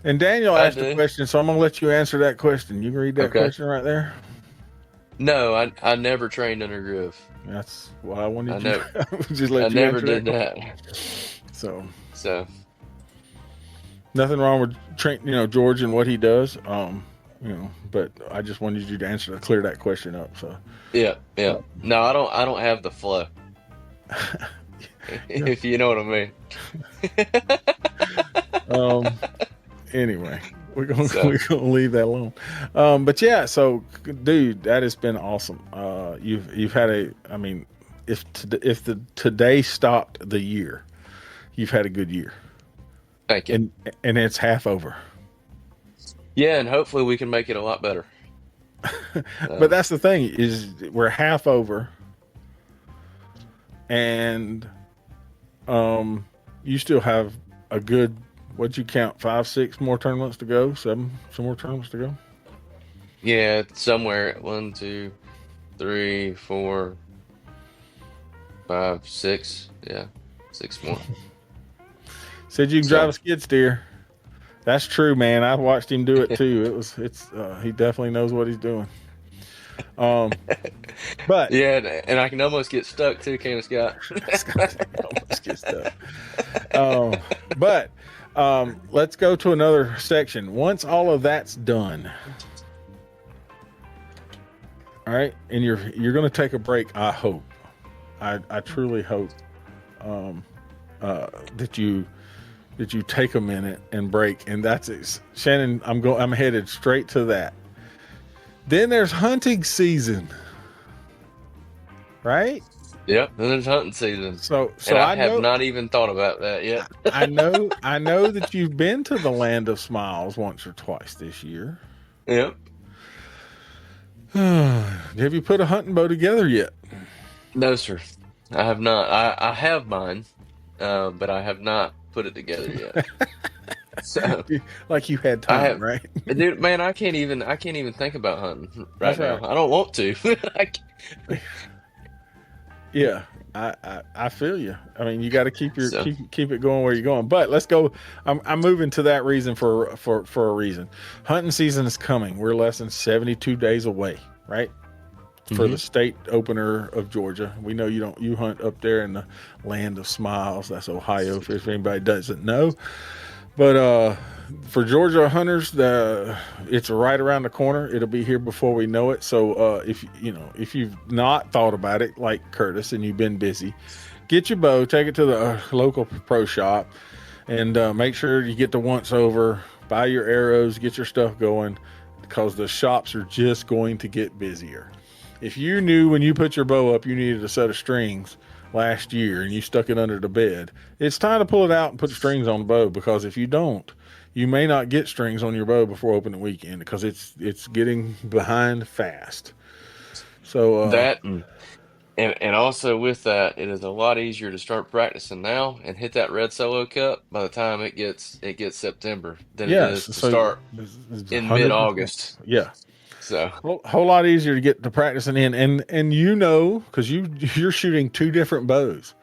And Daniel I asked a do. question, so I'm gonna let you answer that question. You can read that Okay. question right there. No, I never trained under Groove. That's why I I wanted you. never Just I let you never answer that did question. that. So So nothing wrong with George and what he does. But I just wanted you to answer to clear that question up. So yeah. No, I don't have the flow, yeah. if you know what I mean. Um. Anyway, we're gonna So we're gonna leave that alone. But yeah. So, dude, that has been awesome. You've had I mean, if the today stopped the year, you've had a good year, thank you. and it's half over. Yeah, and hopefully we can make it a lot better. But Uh, that's the thing is we're half over, and you still have a good what'd you count 5, 6 more tournaments to go, some more tournaments to go. yeah, somewhere 1, 2, 3, 4, 5, 6. Yeah, 6 more. Said you can drive So a skid steer. That's true, man. I've watched him do it too. It's he definitely knows what he's doing. Um, but yeah, and I can almost get stuck too, can't I, Scott? almost get stuck. Um, but let's go to another section. Once all of that's done, all right, and you're going to take a break. I hope. I truly hope um, that you take a minute and break. And that's it. Shannon. I'm headed straight to that. Then there's hunting season, right? Yep, and there's hunting season. So And I I have know not even thought about that yet. I know that you've been to the Land of Smiles once or twice this year. Yep. Have you put a hunting bow together yet? No, sir. I have not. I have mine, but I have not put it together yet. So Like you had I time, have, right? dude, man, I can't even think about hunting That's right now. right. I don't want to. Yeah, I feel you. I mean, you got to keep So keep it going where you're going. But let's go. I'm moving to that reason for a reason. Hunting season is coming. We're less than 72 days away, right? For hmm the state opener of Georgia. We know you hunt up there in the Land of Smiles. That's Ohio, if anybody doesn't know. But for Georgia hunters, it's right around the corner. It'll be here before we know it. So if you've not thought about it, like Curtis, and you've been busy, get your bow, take it to the local pro shop, and make sure you get the once over. Buy your arrows, get your stuff going, because the shops are just going to get busier. If you knew when you put your bow up you needed a set of strings last year and you stuck it under the bed, it's time to pull it out and put strings on the bow, because if you don't, you may not get strings on your bow before opening weekend, because it's getting behind fast. So that and also with that, it is a lot easier to start practicing now and hit that red solo cup by the time it gets September than it yes, is to so start it's in 100%. mid-August. Yeah, So whole lot easier to get to practicing in, and because you're shooting two different bows,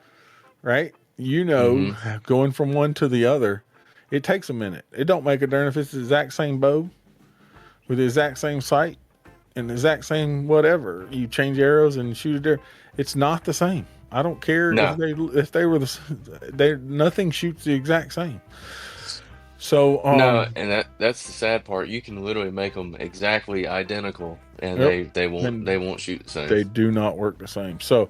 right? hmm Going from one to the other, it takes a minute. It don't make a darn if it's the exact same bow with the exact same sight and the exact same whatever. You change arrows and shoot it there. It's not the same. I don't care no. if they were they nothing shoots the exact same. So, No, and that's the sad part. You can literally make them exactly identical, and yep, they and won't shoot the same. they do not work the same. So,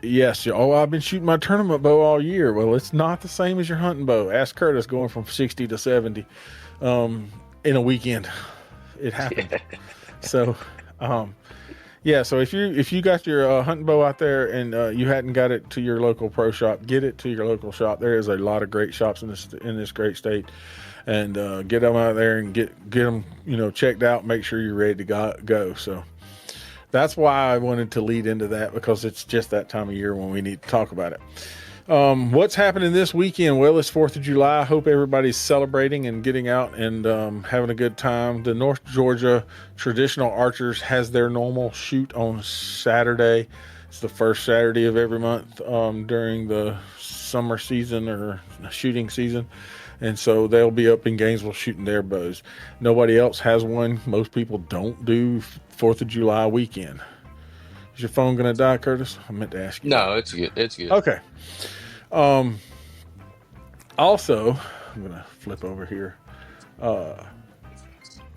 yes, oh, I've been shooting my tournament bow all year. Well, it's not the same as your hunting bow. Ask Curtis going from 60 to 70 in a weekend. It happened. So, yeah. So if you got your hunting bow out there and you hadn't got it to your local pro shop, get it to your local shop. There is a lot of great shops in this great state, and get them out there and get them checked out. Make sure you're ready to go. So that's why I wanted to lead into that, because it's just that time of year when we need to talk about it. What's happening this weekend? Well, it's 4th of July. I hope everybody's celebrating and getting out and having a good time. The North Georgia Traditional Archers has their normal shoot on Saturday. It's the first Saturday of every month during the summer season or shooting season. And so they'll be up in Gainesville shooting their bows. Nobody else has one. Most people don't do 4th of July weekend. Is your phone going to die, Curtis? I meant to ask you. No, it's good. It's good. Okay. Also, I'm going to flip over here.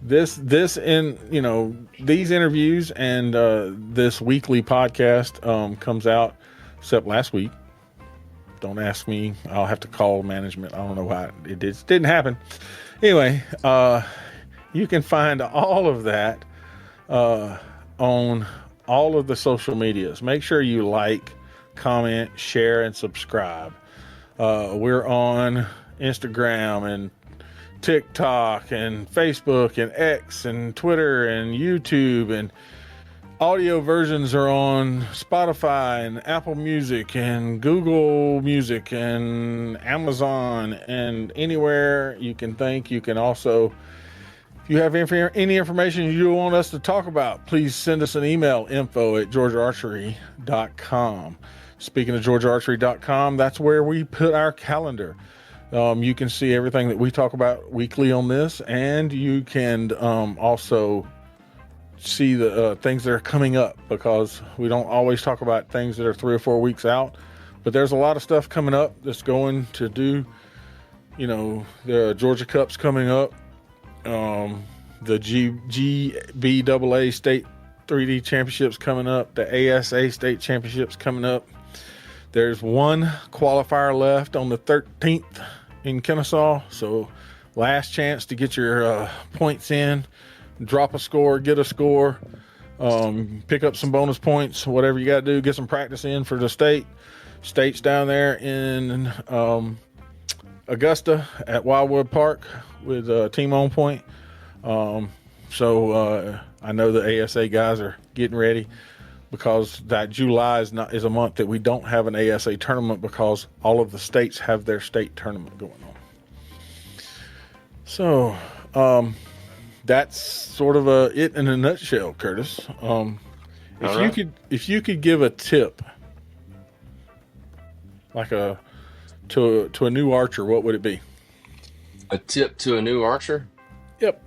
This in these interviews and this weekly podcast comes out, except last week. Don't ask me. I'll have to call management. I don't know why it didn't happen. Anyway, you can find all of that on all of the social medias. Make sure you like, comment, share, and subscribe. We're on Instagram and TikTok and Facebook and X and Twitter and YouTube, and audio versions are on Spotify and Apple Music and Google Music and Amazon and anywhere you can think. You can also, if you have any information you want us to talk about, please send us an email, info@georgiaarchery.com. Speaking of georgiaarchery.com, that's where we put our calendar. You can see everything that we talk about weekly on this, and you can also see the things that are coming up, because we don't always talk about things that are 3 or 4 weeks out, but there's a lot of stuff coming up that's going to do. The Georgia Cup's coming up, the GBAA State 3D Championships coming up, the ASA State Championships coming up. There's one qualifier left on the 13th in Kennesaw, so last chance to get your points in. Drop a score, get a score, pick up some bonus points, whatever you got to do, get some practice in for the states down there in Augusta at Wildwood Park with Team On Point. So I know the ASA guys are getting ready, because that July is a month that we don't have an ASA tournament, because all of the states have their state tournament going on. So that's sort of it in a nutshell, Curtis. If you could give a tip, like to a new archer, what would it be? A tip to a new archer? Yep.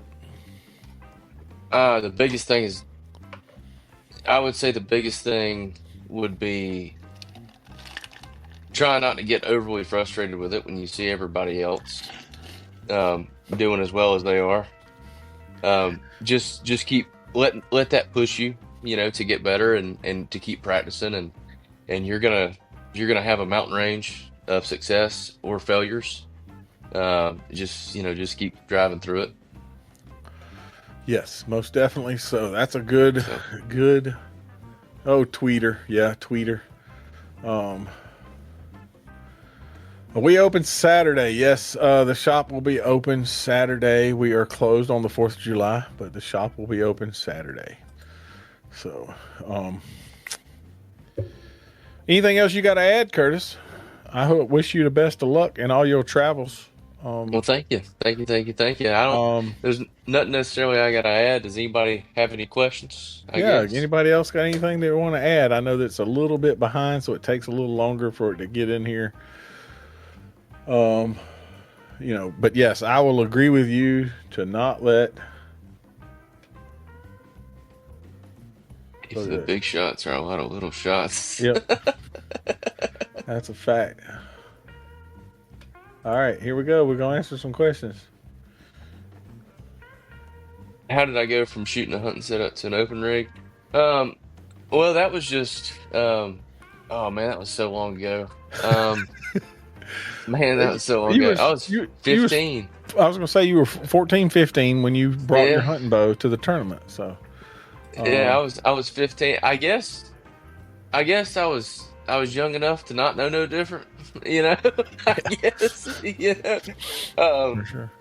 The biggest thing is, I would say the biggest thing would be try not to get overly frustrated with it when you see everybody else doing as well as they are. Just keep let that push you, to get better and to keep practicing, and you're gonna have a mountain range of success or failures. Just keep driving through it. Yes, most definitely. So that's a good. Oh, tweeter. Yeah, tweeter. We open Saturday. Yes, the shop will be open Saturday. We are closed on the 4th of July, but the shop will be open Saturday. So, anything else you got to add, Curtis? I wish you the best of luck in all your travels. Well, thank you. I don't. There's nothing necessarily I got to add. Does anybody have any questions? I guess. Anybody else got anything they want to add? I know that's a little bit behind, so it takes a little longer for it to get in here. But yes, I will agree with you to not let. If the big shots are a lot of little shots. Yep. That's a fact. All right, here we go. We're going to answer some questions. How did I go from shooting a hunting setup to an open rig? Um, well, that was just oh man, that was so long ago. Man, that was so long You ago. was I was you was 15. I was gonna say you were 14, 15 when you brought your Yeah, hunting bow to the tournament. So yeah, um, I was 15. I guess I was young enough to not know no different. You know, I guess. You know, for um, sure.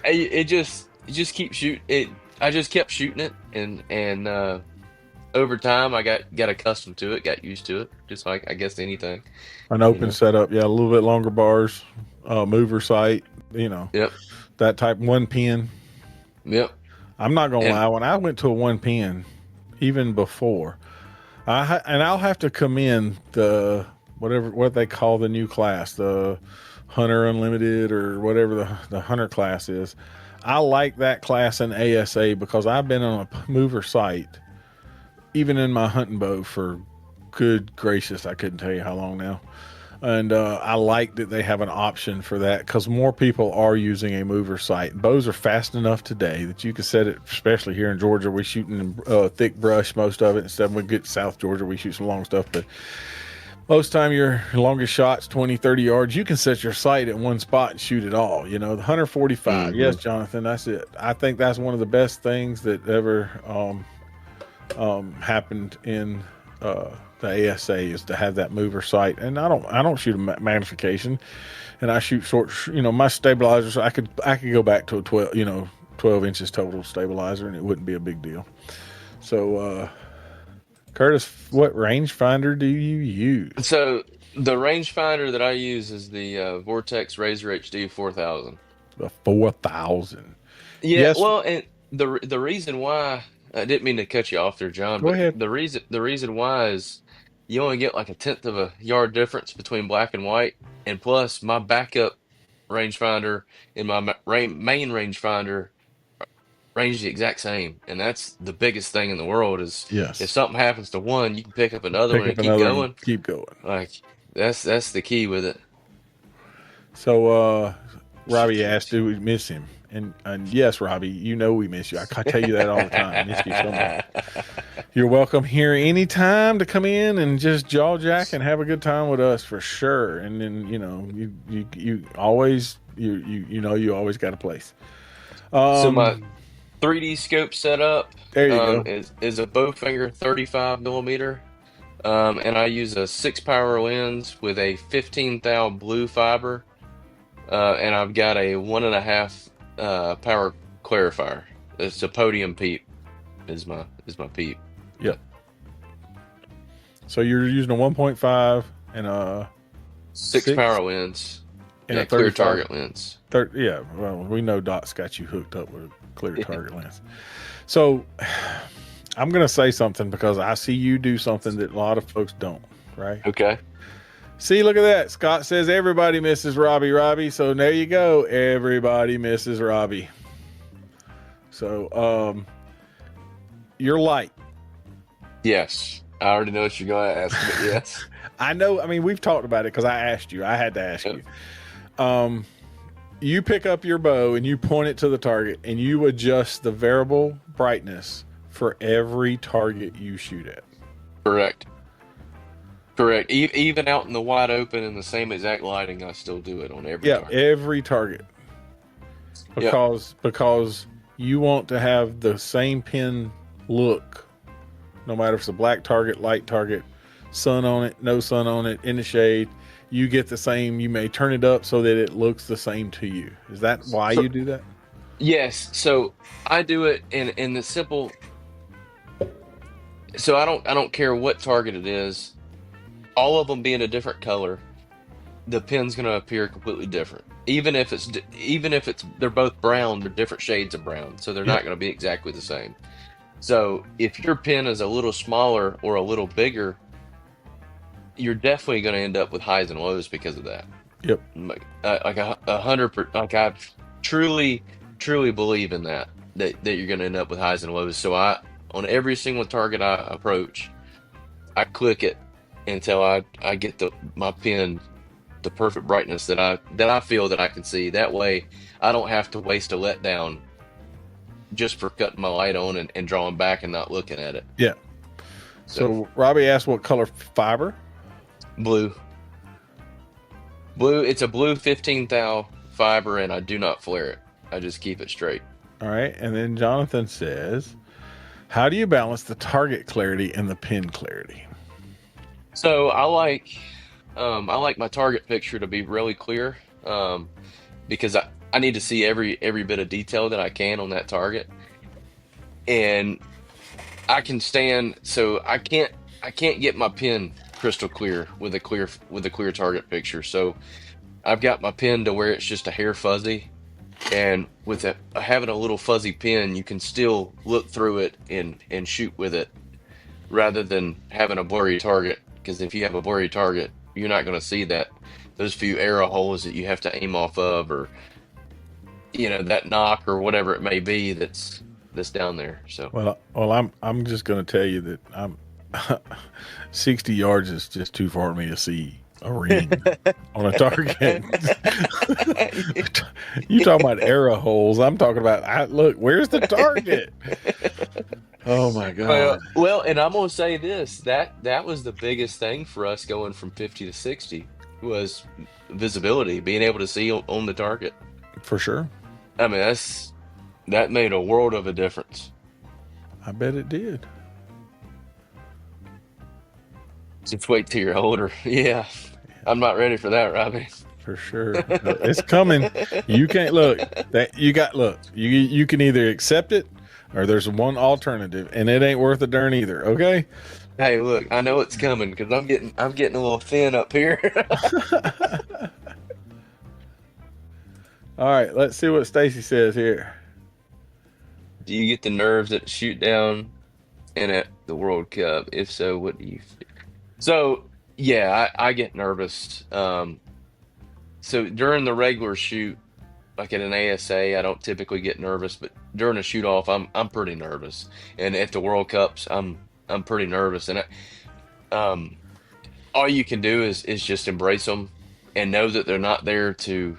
it just keep shoot it. I just kept shooting it, and over time I got accustomed to it, got used to it, just like I guess anything. An You open know. setup, yeah, a little bit longer bars, mover sight, Yep. that type one pin. Yep. I'm not gonna And lie, when I went to a one pin, even before, and I'll have to commend the what they call the new class, the Hunter Unlimited or whatever the Hunter class is. I like that class in ASA because I've been on a mover sight, even in my hunting bow for good gracious, I couldn't tell you how long now. And I like that they have an option for that because more people are using a mover sight. Bows are fast enough today that you can set it, especially here in Georgia. We shooting in thick brush, most of it. Instead, when we get to South Georgia, we shoot some long stuff. But most time, your longest shots, 20, 30 yards, you can set your sight at one spot and shoot it all. The 145. Yes, hmm Jonathan, that's it. I think that's one of the best things that ever happened in the ASA is to have that mover sight. And I don't shoot a magnification, and I shoot short. My stabilizers. I could go back to a 12 inches total stabilizer, and it wouldn't be a big deal. So, Curtis, what rangefinder do you use? so the rangefinder that I use is the Vortex Razor HD 4000. The 4,000. Yeah, Yes. well, and the reason why I didn't mean to cut you off there, John, Go but ahead. the reason why is you only get like a tenth of a yard difference between black and white, and plus my backup rangefinder and my main rangefinder range the exact same, and that's the biggest thing in the world is if Yes. something happens to one, you can pick up another Pick one up and keep another and going. keep going. Like that's the key with it. So, Robbie Shoot. asked, "Do we miss him?" And yes, Robbie, we miss you. I tell you that all the time. I miss you so much. You're welcome here anytime to come in and just jaw jack and have a good time with us for sure. And then you always you always got a place. So my Um, 3D scope setup there you go. is a Bowfinger 35 millimeter, and I use a 6 power lens with a 15 thou blue fiber, and I've got a 1.5 power clarifier. It's a podium peep is my peep. Yep. So you're using a 1.5 and a Six six power lens, and a yeah, clear 35. target lens. Yeah, well, we know Dot's got you hooked up with a clear target lens. So I'm going to say something because I see you do something that a lot of folks don't, right? Okay. See, look at that. Scott says everybody misses Robbie. So there you go. Everybody misses Robbie. So you're light. Yes, I already know what you're going to ask, but yes. I know. I mean, we've talked about it because I asked you. I had to ask Yep. you. You pick up your bow and you point it to the target and you adjust the variable brightness for every target you shoot at. Correct. Correct. Even out in the wide open in the same exact lighting, I still do it on every Yeah, target. every target Yep. because you want to have the same pin look, no matter if it's a black target, light target, sun on it, no sun on it, in the shade. You get the same. You may turn it up so that it looks the same to you. Is that why So you do that? yes, so I do it in the simple. So I don't care what target it is. All of them being a different color, the pin's going to appear completely different. Even if it's they're both brown, they're different shades of brown, so they're Yep. not going to be exactly the same. So if your pin is a little smaller or a little bigger, you're definitely going to end up with highs and lows because of that. Yep. Like a hundred, like I truly believe in that you're going to end up with highs and lows. So on every single target I approach, I click it until I get my pin the perfect brightness that I feel that I can see. That way, I don't have to waste a letdown just for cutting my light on and drawing back and not looking at it. Yeah. So So Robbie asked what color fiber. blue, blue. It's a blue 15 thou fiber, and I do not flare it. I just keep it straight. All right. And then Jonathan says, how do you balance the target clarity and the pin clarity? So I like my target picture to be really clear, because I need to see every bit of detail that I can on that target, and I can stand. So I can't get my pin crystal clear with a clear target picture. So I've got my pin to where it's just a hair fuzzy, and with having a little fuzzy pin, you can still look through it and shoot with it rather than having a blurry target. Because if you have a blurry target, you're not going to see those few arrow holes that you have to aim off of, or that knock or whatever it may be that's down there. So I'm just going to tell you that I'm 60 yards is just too far for me to see a ring on a target. You talking about arrow holes? I'm talking about look. Where's the target? Oh my god! Well, and I'm gonna say this, that was the biggest thing for us going from 50 to 60 was visibility, being able to see on the target. For sure. I mean, that made a world of a difference. I bet it did. Just wait till you're older. Yeah, I'm not ready for that, Robbie. For sure, it's coming. You can't look. You can either accept it or there's one alternative, and it ain't worth a darn either. Okay. Hey, look, I know it's coming because I'm getting a little thin up here. All right, let's see what Stacy says here. Do you get the nerves at the shoot down and at the World Cup? If so, what do you feel? So yeah, I get nervous. So during the regular shoot, like at an ASA, I don't typically get nervous, but during a shoot off, I'm pretty nervous. And at the World Cups, I'm pretty nervous. And um, all you can do is just embrace them and know that they're not there to.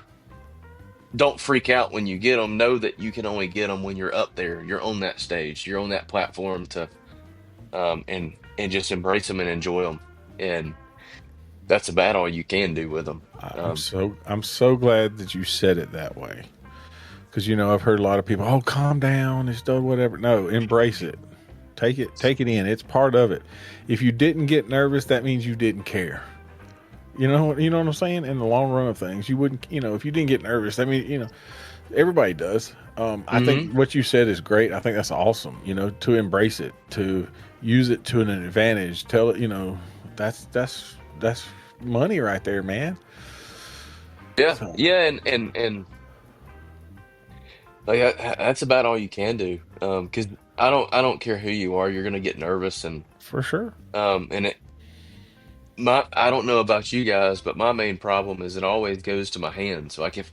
Don't freak out when you get them. Know that you can only get them when you're up there. You're on that stage. You're on that platform to and just embrace them and enjoy them. And that's about all you can do with them. I'm so glad that you said it that way, because I've heard a lot of people, oh, calm down, it's done, whatever. No, embrace it, take it in. It's part of it. If you didn't get nervous, that means you didn't care. You know what I'm saying? In the long run of things, you wouldn't. If you didn't get nervous, that means everybody does. I think what you said is great. I think that's awesome. To embrace it, to use it to an advantage. Tell it. That's money right there, man. Yeah, So, yeah, and like that's about all you can do. Because I don't care who you are, you're gonna get nervous, and for sure. and I don't know about you guys, but my main problem is it always goes to my hands. Like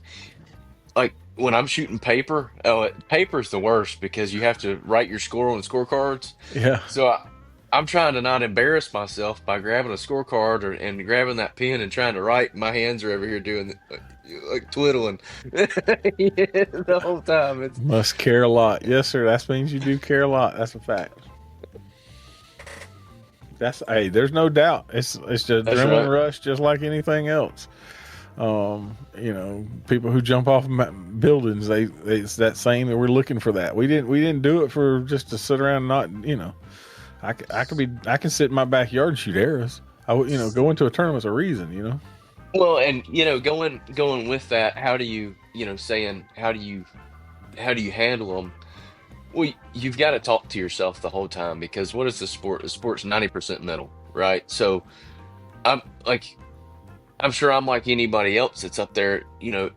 when I'm shooting paper, paper's the worst because you have to write your score on scorecards. Yeah. So I'm trying to not embarrass myself by grabbing a scorecard and grabbing that pen and trying to write. My hands are over here doing like twiddling the whole time. It's Must care a lot. Yes, sir. That means you do care a lot. That's a fact. There's no doubt. It's just adrenaline rush, just like anything else. People who jump off buildings, it's that same. We're looking for that. We didn't do it for just to sit around and not. I can sit in my backyard and shoot arrows. Go into a tournament's a reason. Well, and going with that, how do you how do you handle them? Well, you've got to talk to yourself the whole time, because what is the sport? The sport's 90% mental, right? So I'm like, I'm sure I'm like anybody else that's up there.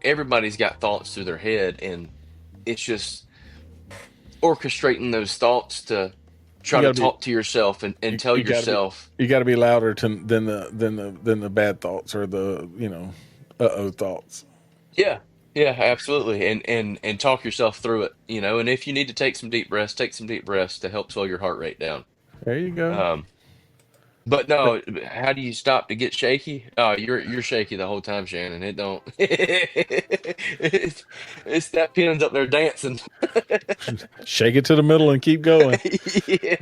Everybody's got thoughts through their head, and it's just orchestrating those thoughts to try to talk to yourself and tell yourself. You got to be louder than the bad thoughts or the thoughts. Yeah, yeah, absolutely. And talk yourself through it, and if you need to take some deep breaths, take some deep breaths to help slow your heart rate down. There you go. But no, how do you stop to get shaky? Oh, you're shaky the whole time, Shannon. It don't. It's that pin's up there dancing. Shake it to the middle and keep going. Yeah.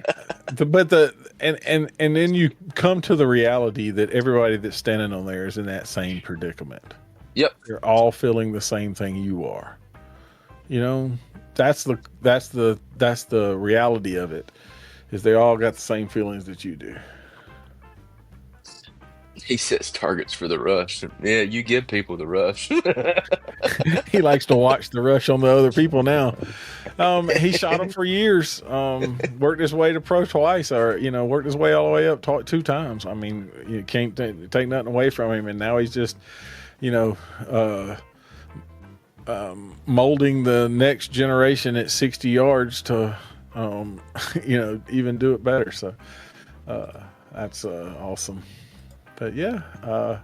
But and then you come to the reality that everybody that's standing on there is in that same predicament. Yep. They're all feeling the same thing you are. You know, that's the reality of it. Is they all got the same feelings that you do. He sets targets for the rush. Yeah, you give people the rush. He likes to watch the rush on the other people now. He shot them for years. Worked his way to pro twice, or worked his way all the way up 2 times. I mean, you can't take nothing away from him, and now he's just, molding the next generation at 60 yards to, even do it better. So that's awesome. But yeah,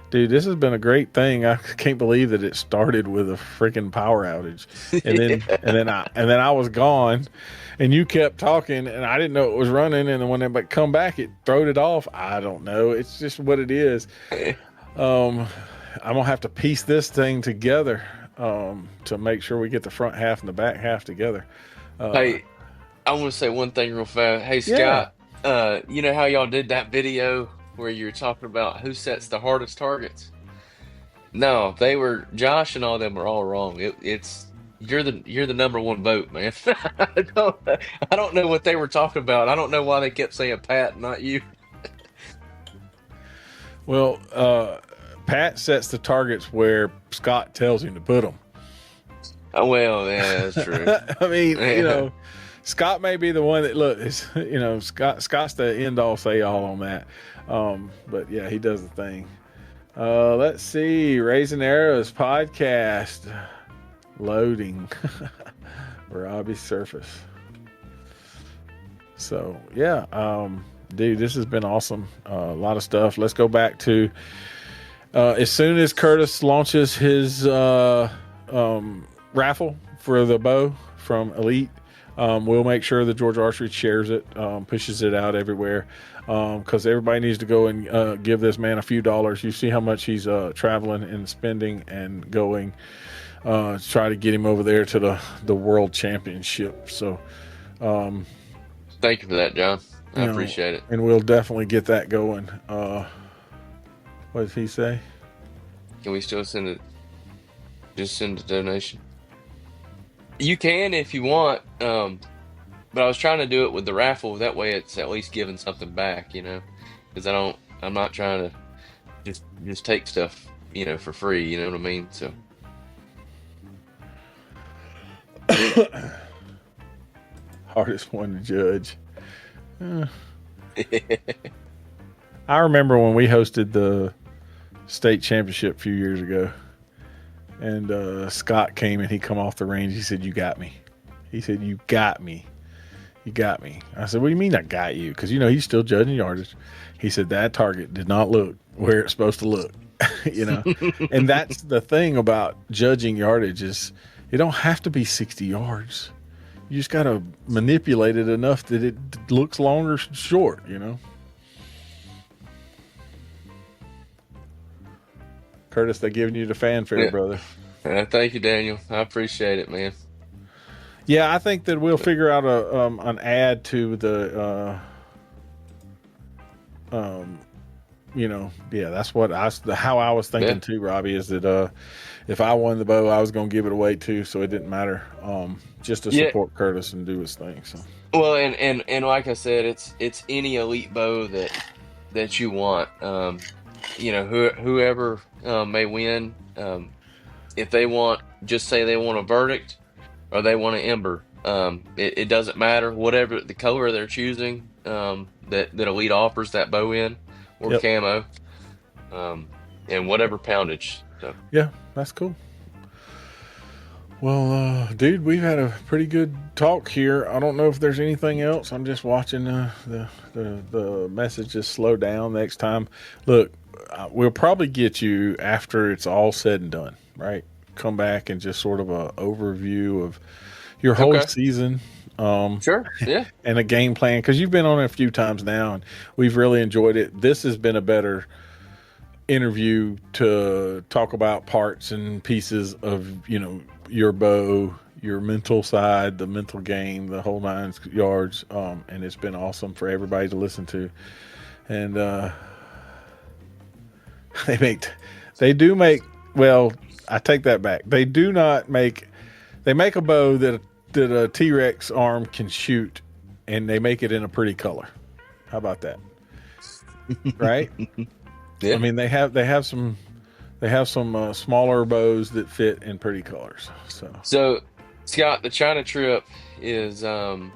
dude, this has been a great thing. I can't believe that it started with a freaking power outage, and then I was gone, and you kept talking, and I didn't know it was running, and then when it come back, it throwed it off. I don't know. It's just what it is. I'm gonna have to piece this thing together to make sure we get the front half and the back half together. Hey, I want to say one thing real fast. Hey, Yeah. Scott, you know how y'all did that video where you were talking about who sets the hardest targets? No, Josh and all them were all wrong. It's you're the number one vote, man. I don't know what they were talking about. I don't know why they kept saying Pat, not you. Well, Pat sets the targets where Scott tells him to put them. Oh, well, yeah, that's true. I mean, Yeah. Scott may be the one that Scott's the end all say all on that. But yeah, he does the thing. Let's see, Raising Arrows podcast loading. Robbie's surface. So yeah, dude, this has been awesome. A lot of stuff. Let's go back to as soon as Curtis launches his raffle for the bow from Elite. We'll make sure the Georgia Archery shares it, pushes it out everywhere, because everybody needs to go and give this man a few dollars. You see how much he's traveling and spending and going to try to get him over there to the World Championship. So Thank you for that, John. I appreciate it. And we'll definitely get that going. What did he say? Can we still send it? Just send a donation. You can if you want, but I was trying to do it with the raffle. That way, it's at least giving something back, because I'm not trying to just take stuff, for free. You know what I mean? So. Hardest one to judge. I remember when we hosted the state championship a few years ago, and Scott came and he come off the range. He said, "You got me." He said, "You got me. You got me." I said, "What do you mean I got you?" Because he's still judging yardage. He said that target did not look where it's supposed to look. And that's the thing about judging yardage is it don't have to be 60 yards. You just got to manipulate it enough that it looks long or short, Curtis, they're giving you the fanfare, Yeah. brother. Thank you, Daniel. I appreciate it, man. Yeah, I think that we'll figure out an ad to the, that's how I was thinking too, Robbie, is that if I won the bow, I was going to give it away too, so it didn't matter, just to support Curtis and do his thing. So. Well, and like I said, it's any elite bow that you want. Whoever may win. If they want, just say they want a verdict or they want an ember. It doesn't matter. Whatever the color they're choosing, that Elite offers that bow in, or camo, and whatever poundage. So yeah, that's cool. Well, dude, we've had a pretty good talk here. I don't know if there's anything else. I'm just watching the messages slow down next time. Look, we'll probably get you after it's all said and done, right? Come back and just sort of a overview of your whole season. Sure. Yeah. and a game plan, because you've been on it a few times now, and we've really enjoyed it. This has been a better interview to talk about parts and pieces of your bow, your mental side, the mental game, the whole 9 yards, and it's been awesome for everybody to listen to. And they do make, well, I take that back, they do not make, they make a bow that a T-Rex arm can shoot, and they make it in a pretty color. How about that? Right? Yeah. I mean, they have some smaller bows that fit in pretty colors. So, Scott, the China trip is so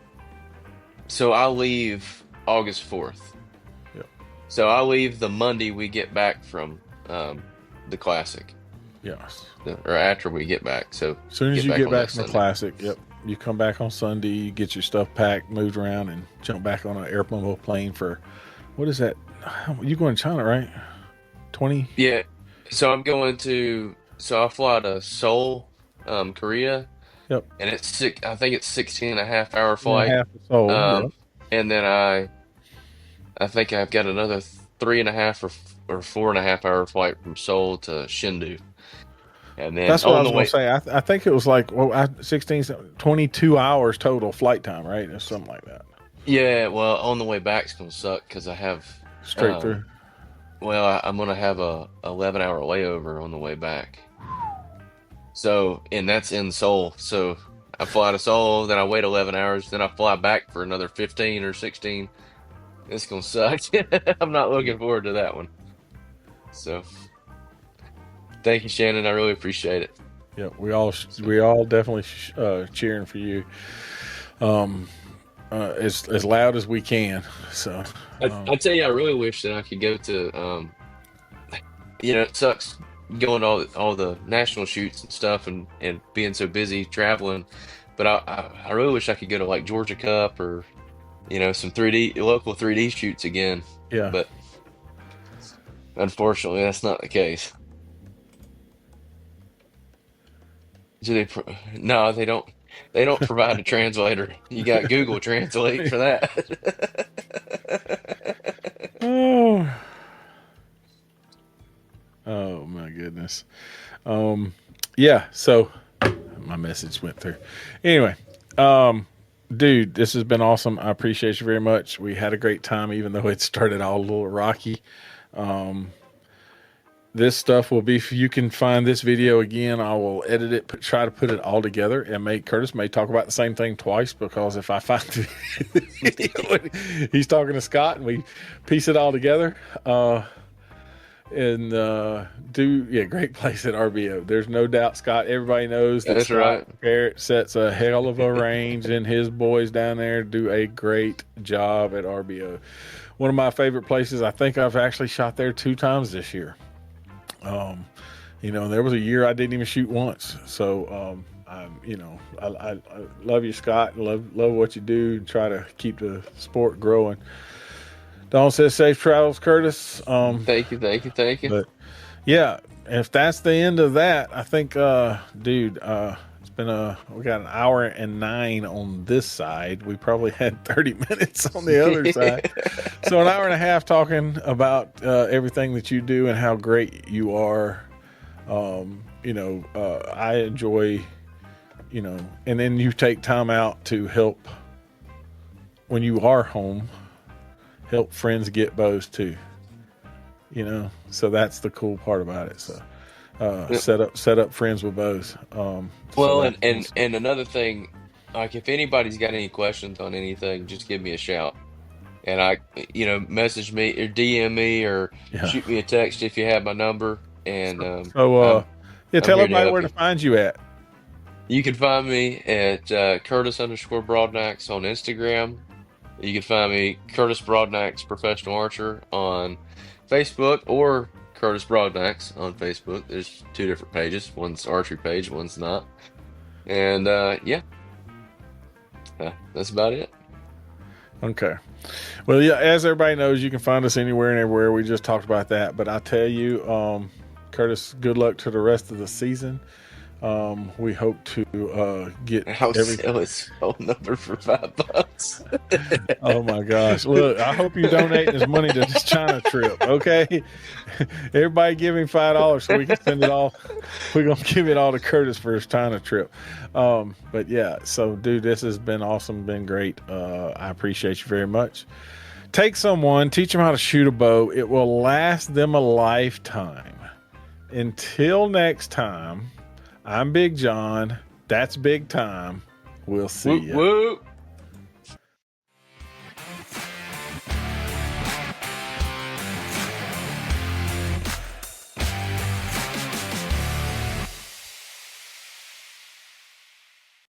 I leave August 4th. Yep. So I leave the Monday we get back from the Classic. Yes. Or after we get back. So as soon as you get back from the Sunday. Classic, yep, you come back on Sunday, you get your stuff packed, moved around, and jump back on an airplane plane for, what is that? You going to China, right? 20? Yeah. So I'm going to, so I fly to Seoul, Korea, Yep. and it's I think it's 16 and a half hour And a flight. half of Seoul, yep. And then I think I've got another 3.5 or 4.5 hour flight from Seoul to Shindu. And then That's what I on was the going way, to say. I think it was like 22 hours total flight time, right? Or something like that. yeah, well, on the way back's gonna suck because I have Straight through. well, I'm gonna have a 11-hour layover on the way back. So, and that's in Seoul. So I fly to Seoul, then I wait 11 hours, then I fly back for another 15 or 16. It's gonna suck. I'm not looking forward to that one. So, thank you, Shannon. I really appreciate it. Yeah, we all definitely cheering for you, as loud as we can. So I tell you, I really wish that I could go to. It sucks going to all the national shoots and stuff, and being so busy traveling. But I really wish I could go to like Georgia Cup or some local 3D shoots again. yeah, But unfortunately, that's not the case. Do they? No, they don't. They don't provide a translator. You got Google Translate for that. oh, oh my goodness. Yeah. So my message went through. Anyway, dude, this has been awesome. I appreciate you very much. We had a great time, even though it started all a little rocky. This stuff will be, you can find this video again. I will edit it, try to put it all together, and Curtis may talk about the same thing twice, because if I find the video, he's talking to Scott and we piece it all together. Great place at RBO. There's no doubt, Scott. Everybody knows that That's Scott right. Garrett sets a hell of a range, and his boys down there do a great job at RBO. One of my favorite places. I think I've actually shot there 2 times this year. There was a year I didn't even shoot once. So, I love you, Scott. Love what you do, and try to keep the sport growing. Dawn says safe travels, Curtis. Thank you. But yeah, if that's the end of that, I think, dude, it's been we got an hour and 9 on this side. We probably had 30 minutes on the other side. So an hour and a half talking about everything that you do and how great you are. I enjoy, and then you take time out to help when you are home, help friends get bows too. So that's the cool part about it. So set up friends with bows. Well, and another thing, like if anybody's got any questions on anything, just give me a shout. And message me or DM me or Yeah. shoot me a text if you have my number. And tell here to everybody help where you. to find you at. You can find me at Curtis_Broadnax on Instagram. You can find me Curtis Broadnax Professional Archer on Facebook, or Curtis Broadnax on Facebook. There's 2 different pages. One's archery page, one's not. And that's about it. Okay. Well, yeah, as everybody knows, you can find us anywhere and everywhere. We just talked about that. But I tell you, Curtis, good luck to the rest of the season. We hope to get I'll every. sell his phone number for $5. Oh my gosh! Look, I hope you donate his money to this China trip. Okay, everybody give him $5 so we can send it all. We're gonna give it all to Curtis for his China trip. But yeah, so dude, this has been awesome, been great. I appreciate you very much. Take someone, teach them how to shoot a bow. It will last them a lifetime. Until next time, I'm Big John. That's Big Time. We'll see Whoop, you. whoop.